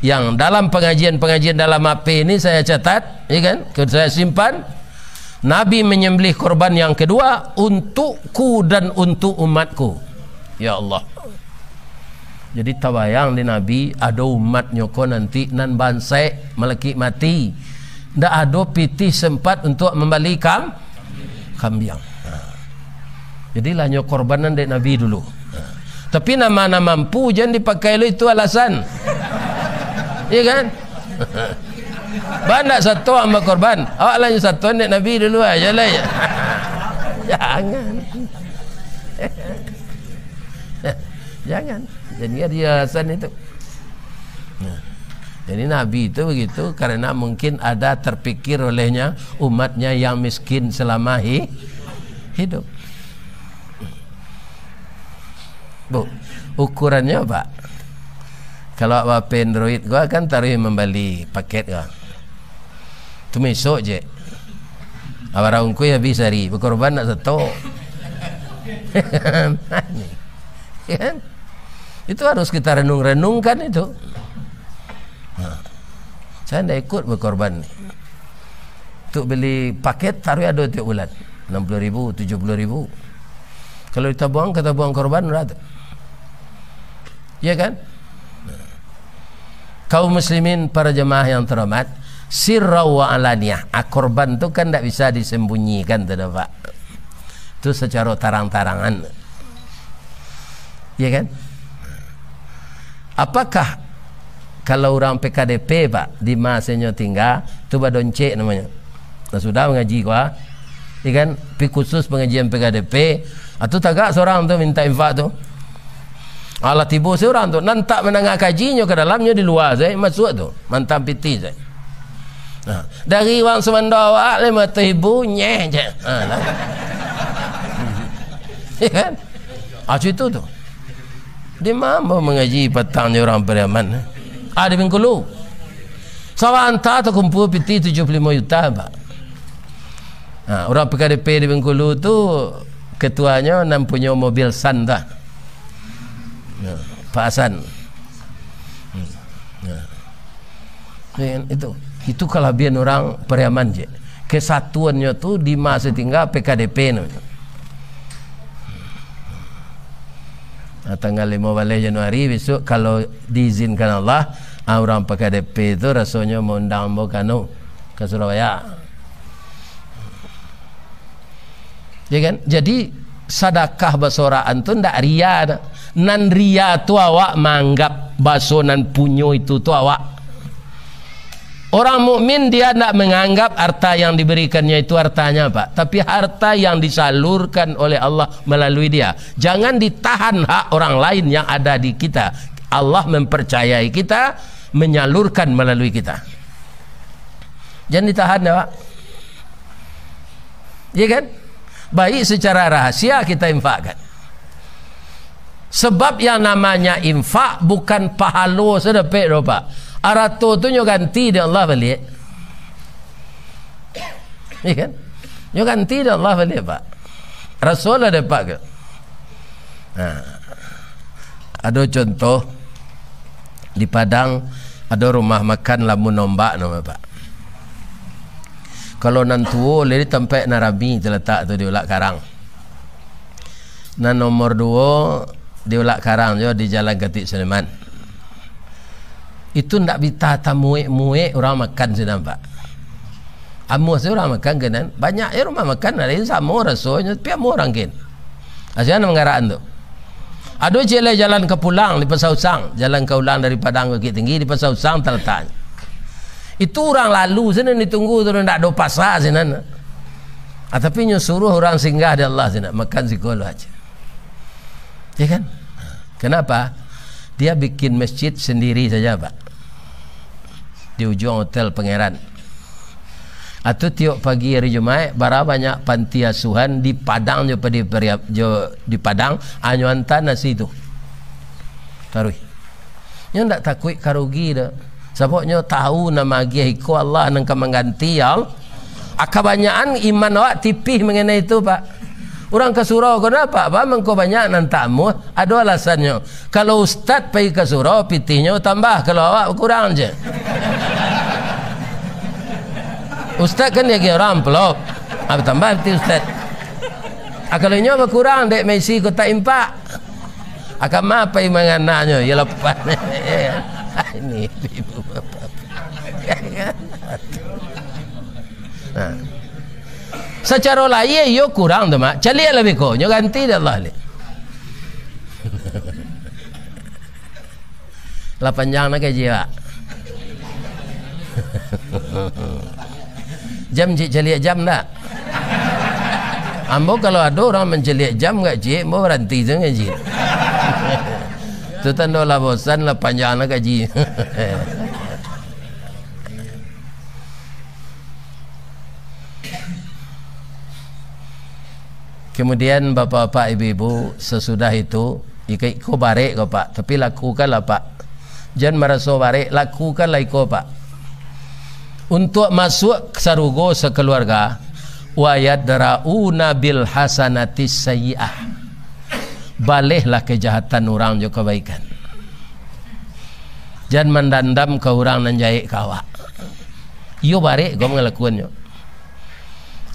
Yang dalam pengajian dalam HP ini saya catat, ya kan? Saya simpan. Nabi menyembelih korban yang kedua untukku dan untuk umatku. Ya Allah. Jadi tabayang di Nabi ada umatnya ko nanti nan bansai meleki mati. Ndak ada pitih sempat untuk membeli kambing. Jadi lahnya korbanan dari Nabi dulu. Tapi nama mampu jangan dipakai itu alasan. Iya kan? Banyak satu sama korban. Awak lahnya satu dari Nabi dulu aja lah ya. Jangan. Jangan. Jadi dia alasan itu. Jadi Nabi itu begitu karena mungkin ada terpikir olehnya umatnya yang miskin selama hidup. Bu, ukurannya apa? Kalau apa Android gua kan taruh membeli paket gua. Tu mesok je. Awarangku ya bisa ri, berkorban nak satu. Kan? Itu harus kita renung-renungkan itu. Saya tidak ikut berkorban. Untuk beli paket taruh ada tiap bulan 60.000, 70.000. Kalau kita buang korban berapa? Ya kan? Kaum muslimin para jemaah yang terhormat, sirra wa alaniyah. Korban itu kan tidak bisa disembunyikan, tidak Pak. Itu secara tarang-tarangan. Ya kan? Apakah kalau orang PKDP Pak di masanya tinggal itu badoncek namanya. Nah, sudah mengaji gua, ya kan? Pi khusus pengajian PKDP, atau tagak seorang tu minta infak tu. Allah tiba seorang tu nantak menengah kajinya ke dalamnya di luar saya masuk tu mantap piti saya. Nah, dari wang semandawak 5.000 nyeh je. Ya kan? Itu tu. Dia mampu mengaji petangnya orang beriman. Di Bengkulu. Sawanta tu kumpul piti 75 juta Pak. Nah, orang PKDP di Bengkulu tu ketuanya nam punya mobil San dah. Pak Hasan. Itu kelebihan orang Periaman je. Kesatuannya tu di masa tinggal PKDP namanya. Tanggal 15 Januari besok kalau diizinkan Allah, orang PKDP itu rasanya mau undang Bokano ke Surabaya. Ya kan? Jadi sedekah basoraan tu ndak ria. Nan ria tu awak menganggap basonan punyo itu tu awak. Orang mukmin dia tidak menganggap harta yang diberikannya itu hartanya Pak, tapi harta yang disalurkan oleh Allah melalui dia. Jangan ditahan hak orang lain yang ada di kita. Allah mempercayai kita menyalurkan melalui kita. Jangan ditahan ya Pak. Ya kan? Baik secara rahasia kita infakkan. Sebab yang namanya infak bukan pahala sedepek doh Pak. Arato tu nyo ganti dia Allah balik. Ya kan? Nyo ganti dia Allah balik Pak. Rasul ada Pak ke? Nah, ada contoh di Padang ada rumah makan Lamun Ombak nama Pak. Kalau nantuo lari tempat Narabi terletak tu di Ulak Karang. Nan nomor 2 di Ulak Karang jo di Jalan Ketik Suleman. Itu ndak bisa tamuek-muek orang makan sedang Pak. Amu orang makan kenan banyak ya rumah makan ada yang sama rasanya tapi amu orang kin. Asian mengaraan tu. Ada jalan ke pulang di Pasausang, jalan ke ulang dari Padang ke Bukit Tinggi di Pasausang terletak. Itu orang lalu sana ditunggu tu ndak ada pasar sana. Tapi nyuruh orang singgah di Allah sana makan sekolah aja. Ya kan? Kenapa? Dia bikin masjid sendiri saja Pak di ujung hotel Pangeran. Atau tiap pagi hari Jumaat bara banyak panti asuhan di Padang di Padang anyo hantar nasi tu taruh. Nya ndak takut karugi dah. Sebabnya tahu nama Giaiko Allah nang mengganti yang akabanyakan iman awak tipih mengenai itu Pak. Orang ke surau kenapa? Pak mengko banyak nan tamu ada alasannya. Kalau ustaz pergi ke surau pitihnya tambah, kalau awak kurang je. Ustaz kan dia orang pelok. Tambah berarti Ustaz. Kalau nyoba kurang dek Messi kota impak. Akan apa yang menganaknya? Ya lepas. Ini ibu bapak. Nah. Secara lain yo kurang tu mak. Calik lebih ko, nyo ganti dah Allah ni. Lah panjang nak jiwa. Jam cik calik jam tak? Ambo kalau ada orang menceliak jam kat cik, ambo berhenti tu ngaji. Tu tanda lah bosan lah panjang lah gaji. Kemudian bapak-bapak ibu-ibu sesudah itu iko barek kau pak, tapi lakukanlah pak. Jangan merasa barek, lakukanlah iko pak. Untuk masuk sarugo sekeluarga, wa yadra'una bil hasanati sayyi'ah. Balihlah kejahatan orang jo kebaikan. Jangan mendandam ke orang nan jahit kawak. Yo barek kau ngelakuannya.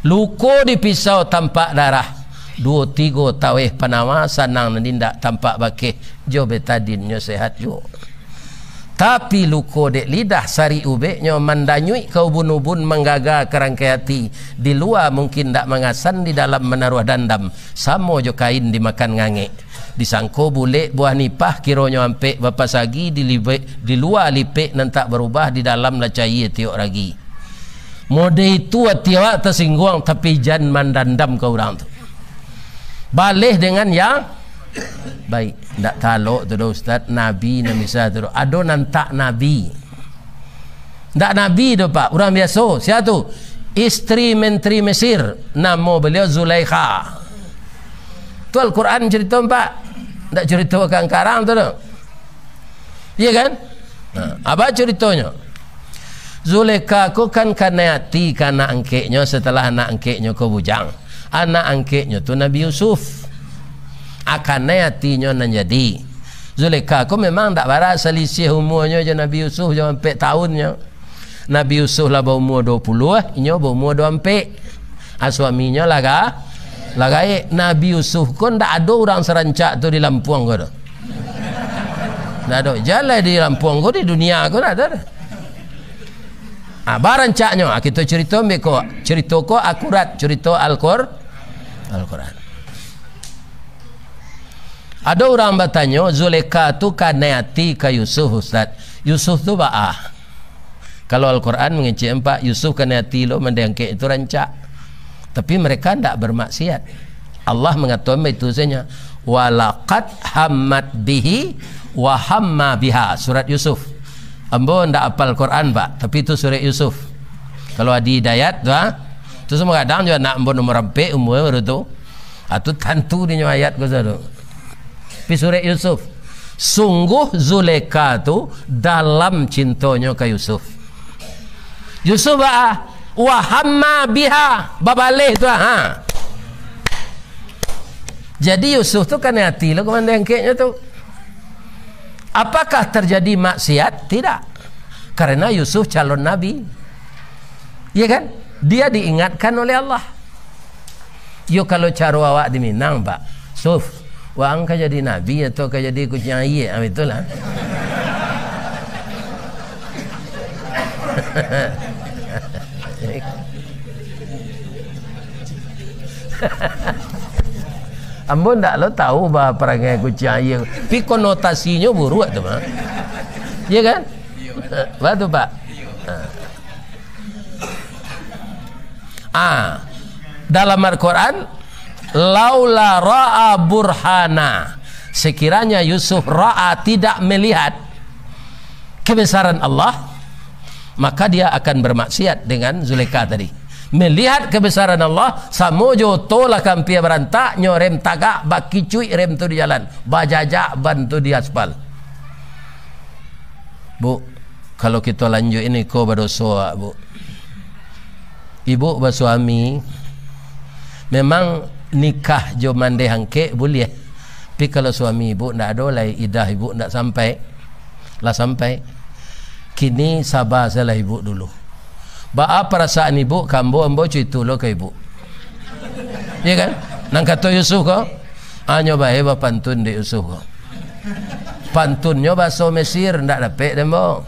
Luko dipisau tampak darah. 2-3 tawih panama sanang nindak tampak bakeh. Jo betadinnya sehat jo. Tapi luko dek lidah sari ubeknya mandanyui ke ubun-ubun menggaga kerangkai hati. Di luar mungkin tak mengasan, di dalam menaruh dandam. Samo jo kain dimakan ngangek. Disangko bulik buah nipah kironyo ampek bapa sagi di luar lipek nan tak berubah, di dalam lah cair tiok ragi. Mode itu tiawak tersinggung, tapi jangan mandandam ke orang tu. Balih dengan yang baik. Tak taluk tu Ustaz, Nabi nak misal tu ada nantak Nabi, tak Nabi tu pak, orang biasa. Siapa tu? Isteri Menteri Mesir, nama beliau Zulaikha. Tu Al-Quran cerita pak, tak ceritakan karang tu iya kan? Apa ceritanya? Zulaikha ku kan kena hati karena angkeknya, setelah anak angkeknya ke bujang. Anak angkeknya tu Nabi Yusuf. Akannya hatinya nan jadi. Zulaikha ku memang tak barat selisih umurnya je Nabi Yusuf je 4 tahunnya. Nabi Yusuf lah berumur 20, inyo berumur 24. Suaminya laga Nabi Yusuf kun tak ada orang serancak tu di Lampung ko tu. Tak ada jalan di Lampung ko, di dunia ko tak ada. Barancaknya kita cerita meko, cerita ko akurat, cerita Al-Quran. Ada orang bertanya, Zulaikha tu kan hati ke Yusuf Ustaz. Yusuf tu ba'ah. Kalau Al-Quran mengecek 4, Yusuf kan hati lo mendengkek itu rancak. Tapi mereka tidak bermaksiat. Allah mengatakan itu saja. Walaqad hammat bihi wa hamma biha. Surat Yusuf. Ambo tidak hafal Quran pak, tapi itu surat Yusuf. Kalau ada hidayat tu tu semua kadang juga nak ambo nomor rampe umur baru tu. Itu tentu di ayat ko tu. Tapi surat Yusuf, sungguh Zulaikha tu dalam cintanya ke Yusuf. Yusuf wa hamma biha, babalih tu Jadi Yusuf tu kan hati lo komandang keknya tu. Apakah terjadi maksiat? Tidak. Karena Yusuf calon nabi. Iya kan? Dia diingatkan oleh Allah. Yo kalau cara awak di Minang pak, Yusuf, wang kau jadi nabi atau kau jadi kucing air? Itulah. Ambon tak lo tahu bah perangai kucing air. Tapi konotasinya buruk tu mah. Iya kan? Betul pak. Dalam Al-Quran, laula ra'a burhana, sekiranya Yusuf ra'a tidak melihat kebesaran Allah, maka dia akan bermaksiat dengan Zulaikha tadi. Melihat kebesaran Allah, samojo tolak kampia berantak, nyorem tagak baki cuy rem tu di jalan, bajajak ban tu di aspal. Bu, kalau kita lanjut ini ko berdosa bu. Ibu bersuami memang nikah jo mande hangke boleh. Tapi kalau suami ibu ndak ada lah idah ibu ndak sampai. Kini sabar salah ibu dulu. Ba perasaan ibu kambo ambo cerita lo ke ibu. Ya kan? Nang kata Yusuf ko, nyoba heba pantun di Yusuf ko. Pantunnya bahasa Mesir ndak dapat demo.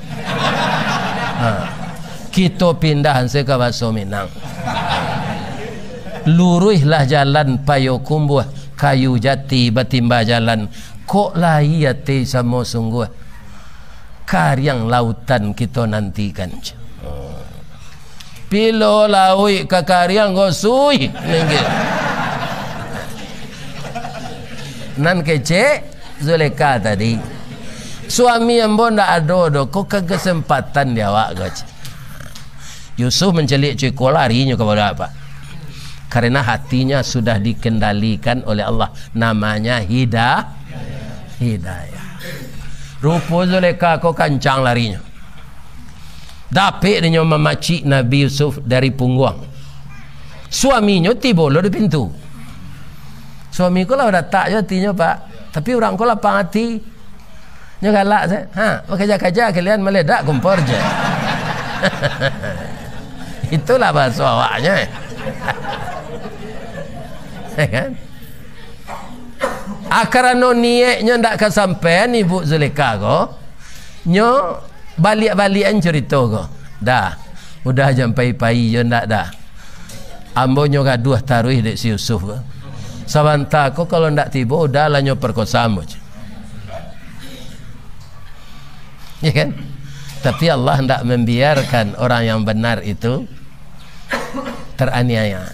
Kita pindahan ke bahasa Minang. Luruhlah jalan payo kumbuh kayu jati batimba jalan kok lahiyate sama sungguh karyang lautan kita nantikan. Pilo lawi ke karyang gosui nan kece Zulekha tadi suami yang bonda adodo kok kesempatan dia awak gaji. Yusuf mencelik ciko larinya kepada apa? Karena hatinya sudah dikendalikan oleh Allah, namanya hidayah. Rupa Zulekha kok kancang larinya. Dapat dia memacik Nabi Yusuf dari punggung. Suaminya tiba lo di pintu. Suami ko lah dah tak je hatinya pak. Tapi orang ko lapang hati. Nya galak saya. Bekerja-kerja kalian meledak kompor je. Itulah bahasa awaknya. Kan? Akarano niatnya ndak kesampean ibu Zulekha ko. Nyo balik-balikan cerita ko. Dah. Udah sampai pai je ndak dah. Ambo nyo gaduh taruh dek si Yusuf ko. Sabanta ko kalau ndak tiba udah lah nyo perkosa mo. Ya kan? Tapi Allah ndak membiarkan orang yang benar itu teraniaya.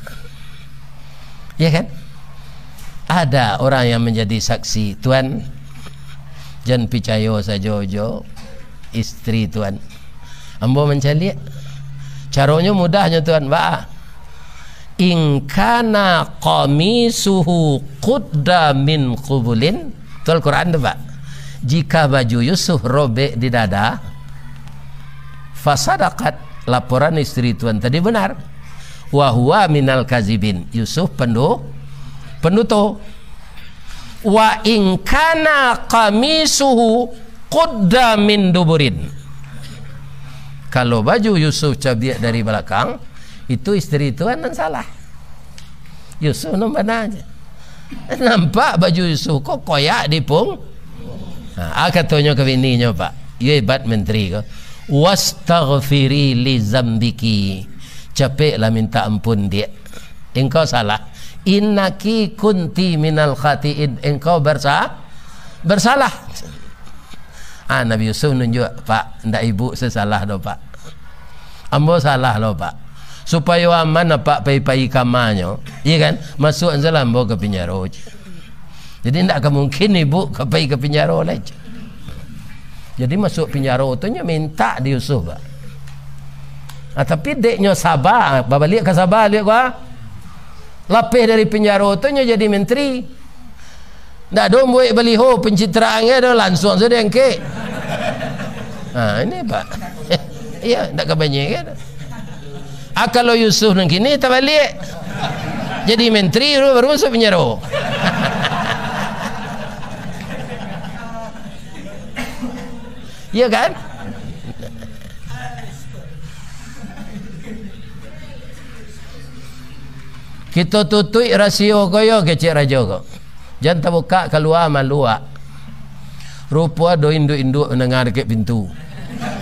Ya kan? Ada orang yang menjadi saksi Tuan jangan percaya saja istri Tuan. Ambo mencari caranya mudahnya Tuan. In kana qamisuhu qudda min qubulin. Betul Quran tu Pak. Jika baju Yusuf robek di dada, fasadaqat, laporan istri Tuan tadi benar. Wa huwa minal kazibin. Yusuf penutup. Wa in kana qamisuhu qudda min duburin. Kalau baju Yusuf cabiak dari belakang, itu istri Tuan yang salah. Yusuf nampak aja. Nampak baju Yusuf kok koyak di pung. Katanya ke bininya Pak, you hebat menteri ko. Wastaghfiri li zambiki. Capeklah minta ampun dia. Engkau salah. Innaki kunti minal khati'in. Engkau bersalah. Nabi Yusuf nunjuk, Pak, ndak ibu sesalah do Pak. Ambo salah lo Pak. Supaya aman Pak pai-pai kamanyo. Iya kan? Masuk anzalah ambo ke penjara. Jadi ndak mungkin ibu ke penjara lagi. Jadi masuk penjara tu nya minta di Yusuf Pak. Tapi deknya sabar, balik ke sabar dia gua. Lapis dari penjara tu nya jadi menteri. Ndak ada buat beliho pencitraannya dah langsung saja engke. Ini Pak. Iya, ndak kebanyakan. Kalau Yusuf nang kini tak balik. Jadi menteri baru masuk penjara. Iya kan? Kita tutui rasio koyo kecik raja ko. Jangan terbuka keluar malua. Rupa do induk-induk mendengar dekat pintu.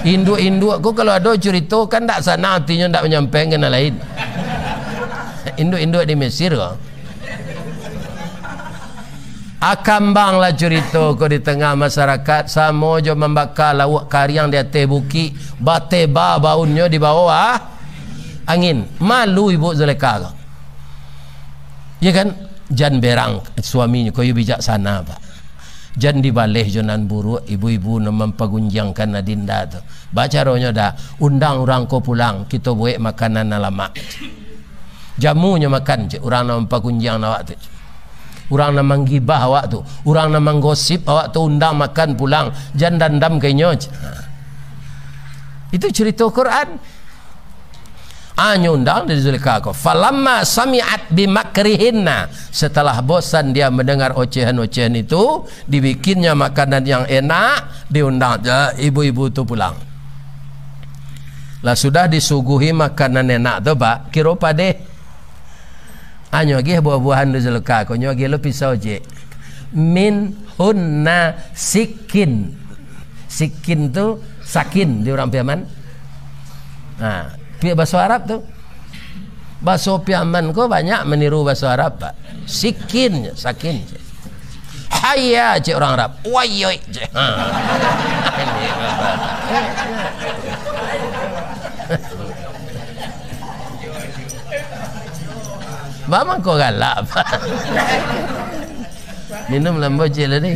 Induk-induk ko kalau ada cerita kan tak sana artinya tak menyampaikan yang lain. Induk-induk di Mesir ko. Akambang lah cerita ko di tengah masyarakat sama jo membakar lawak karyang di atas bukit, bateba baunnya di bawah angin. Malu ibu Zulekha ko. Ya kan? Jan berang suaminya kau bijaksana Pak. Jan dibalik jonan buruk ibu-ibu mempergunjangkan adinda tu. Baca rohnya dah undang orang kau pulang kita buat makanan lama. Jamunya makan je orang nak mempergunjang awak tu. Orang nak menggibah awak tu, orang nak menggosip awak tu undang makan pulang. Jan dandam kayaknya. Itu cerita Quran. Nyundang dari Zulekha ko. Falamma sami'at bimakrihinna. Setelah bosan dia mendengar ocehan-ocehan itu, dibikinnya makanan yang enak, diundang aja ibu-ibu tu pulang. Lah sudah disuguhi makanan enak tu Pak, kira pade. Anyo lagi buah-buahan du Zulka, konyo lagi lo pisau je. Min hunna sikin. Sikin tu sakin di orang Piaman. Nah, bahasa Arab tu. Bahasa Piaman ko banyak meniru bahasa Arab, Pak. Sikin, sakin. Hayya je orang Arab. Wayoy je. Mama kau galak, Pak. Minum lambo je lah ni.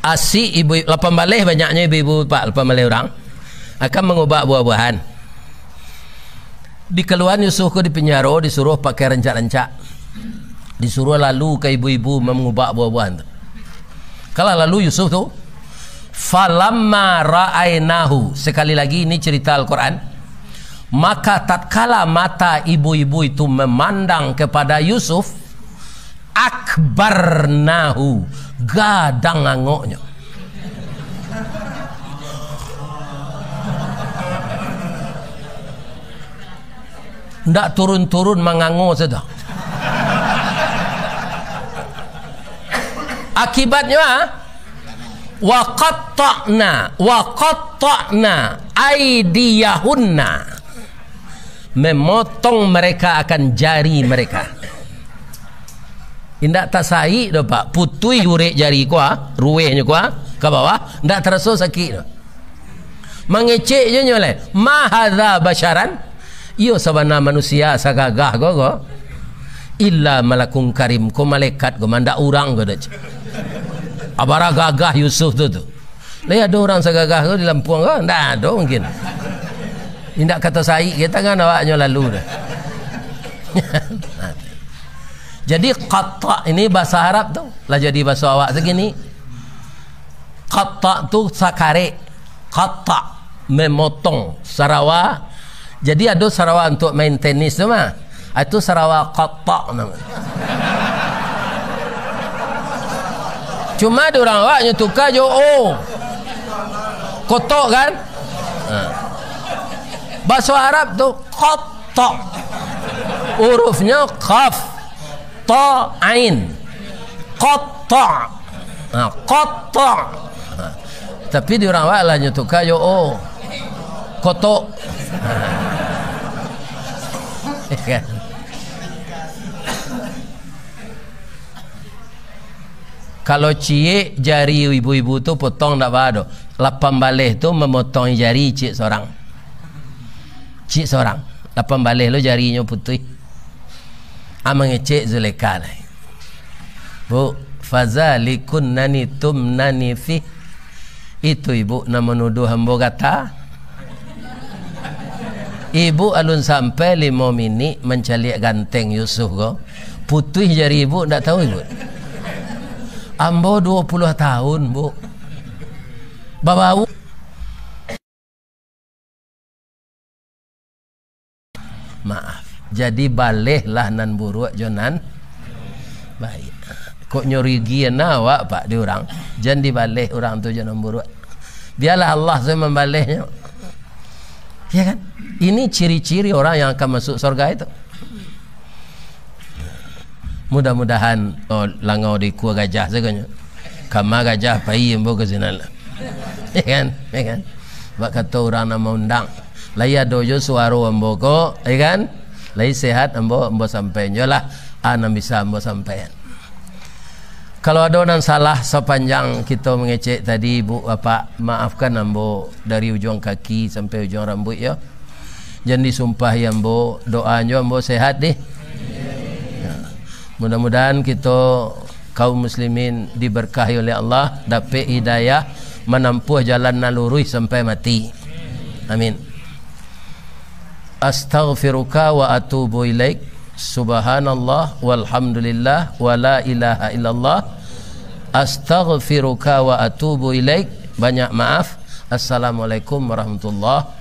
Asi ibu lapan balih banyaknya ibu-ibu Pak, lapan balih orang akan mengubah buah-buahan. Di keluhan Yusuf ko di penjara, disuruh pakai rencak-rencak, disuruh lalu ke ibu-ibu mengubah buah-buahan. Kalau lalu Yusuf tu falamma ra'ainahu, sekali lagi ini cerita Al-Quran, maka tatkala mata ibu-ibu itu memandang kepada Yusuf, akbarnahu, gadang angoknya. Ndak turun-turun mengango saja. Akibatnya wa qatta'na aydiyahunna, memotong mereka akan jari mereka. Indak tasai dah Pak, putui urek jari kuah, ruwehnya kuah ke bawah, ndak terasa sakit dah. Mengecek je nyoleh, ma hadza basyaran, iyo sabana manusia sagagah go illa malakun karim, ko malaikat go mandak urang go dah. Abara gagah Yusuf tu. Lah ada orang sagagah go di Lampung go, ndak ada mungkin. Indak kata sai, kita kan awaknya lalu dah. Jadi qatta ini bahasa Arab tu lah jadi bahasa awak segini. Qatta tu sakare, qatta memotong, sarawa. Jadi ada sarawa untuk main tenis tu mah. Itu sarawa qatta namanya. Cuma ada orang awaknya tukar jo kotok kan? Bahasa Arab tu qatta. Hurufnya qaf, ta, ain, qatta. Qatta. Tapi di orang awak lah nyetukar yo kotok. Kan? Kalau cie jari ibu-ibu tu potong tak ada. Lapan balih tu memotong jari cik seorang. Cik seorang. Lapan balih lo jarinya putih. Mengecek Zulekha lah. Bu, fazalikun nani tum nani fi. Itu ibu nak menuduh hamba kata. Ibu alun sampai 5 minit mencaliak ganteng Yusuf ko. Putih jari ibu tak tahu ibu. Ambo 20 tahun bu. Babau. Maaf. Jadi balehlah nan buruk jonan baik. Kok nyorigian awak Pak di orang. Jangan dibaleh orang tu jonan buruk. Biarlah Allah saya membalehnya. Ya kan? Ini ciri-ciri orang yang akan masuk surga itu. Mudah-mudahan langau di kuah gajah seganya. Kama gajah pai embo ke sinala. Ya kan? Ya kan? Bak kata orang nama undang. Laya dojo suaro embo ko, ya kan? Lai sehat embo sampai nyolah ana bisa embo sampai. Kalau ada orang salah sepanjang kita mengecek tadi Bu Bapak, maafkan embo dari ujung kaki sampai ujung rambut ya. Jangan disumpah ya embo, doanya embo sehat deh. Ya. Mudah-mudahan kita kaum muslimin diberkahi oleh Allah, dapat hidayah menempuh jalan nalurus sampai mati. Amin. Astaghfiruka wa atubu ilaik. Subhanallah walhamdulillah wa la ilaha illallah. Astaghfiruka wa atubu ilaik. Banyak maaf. Assalamualaikum warahmatullahi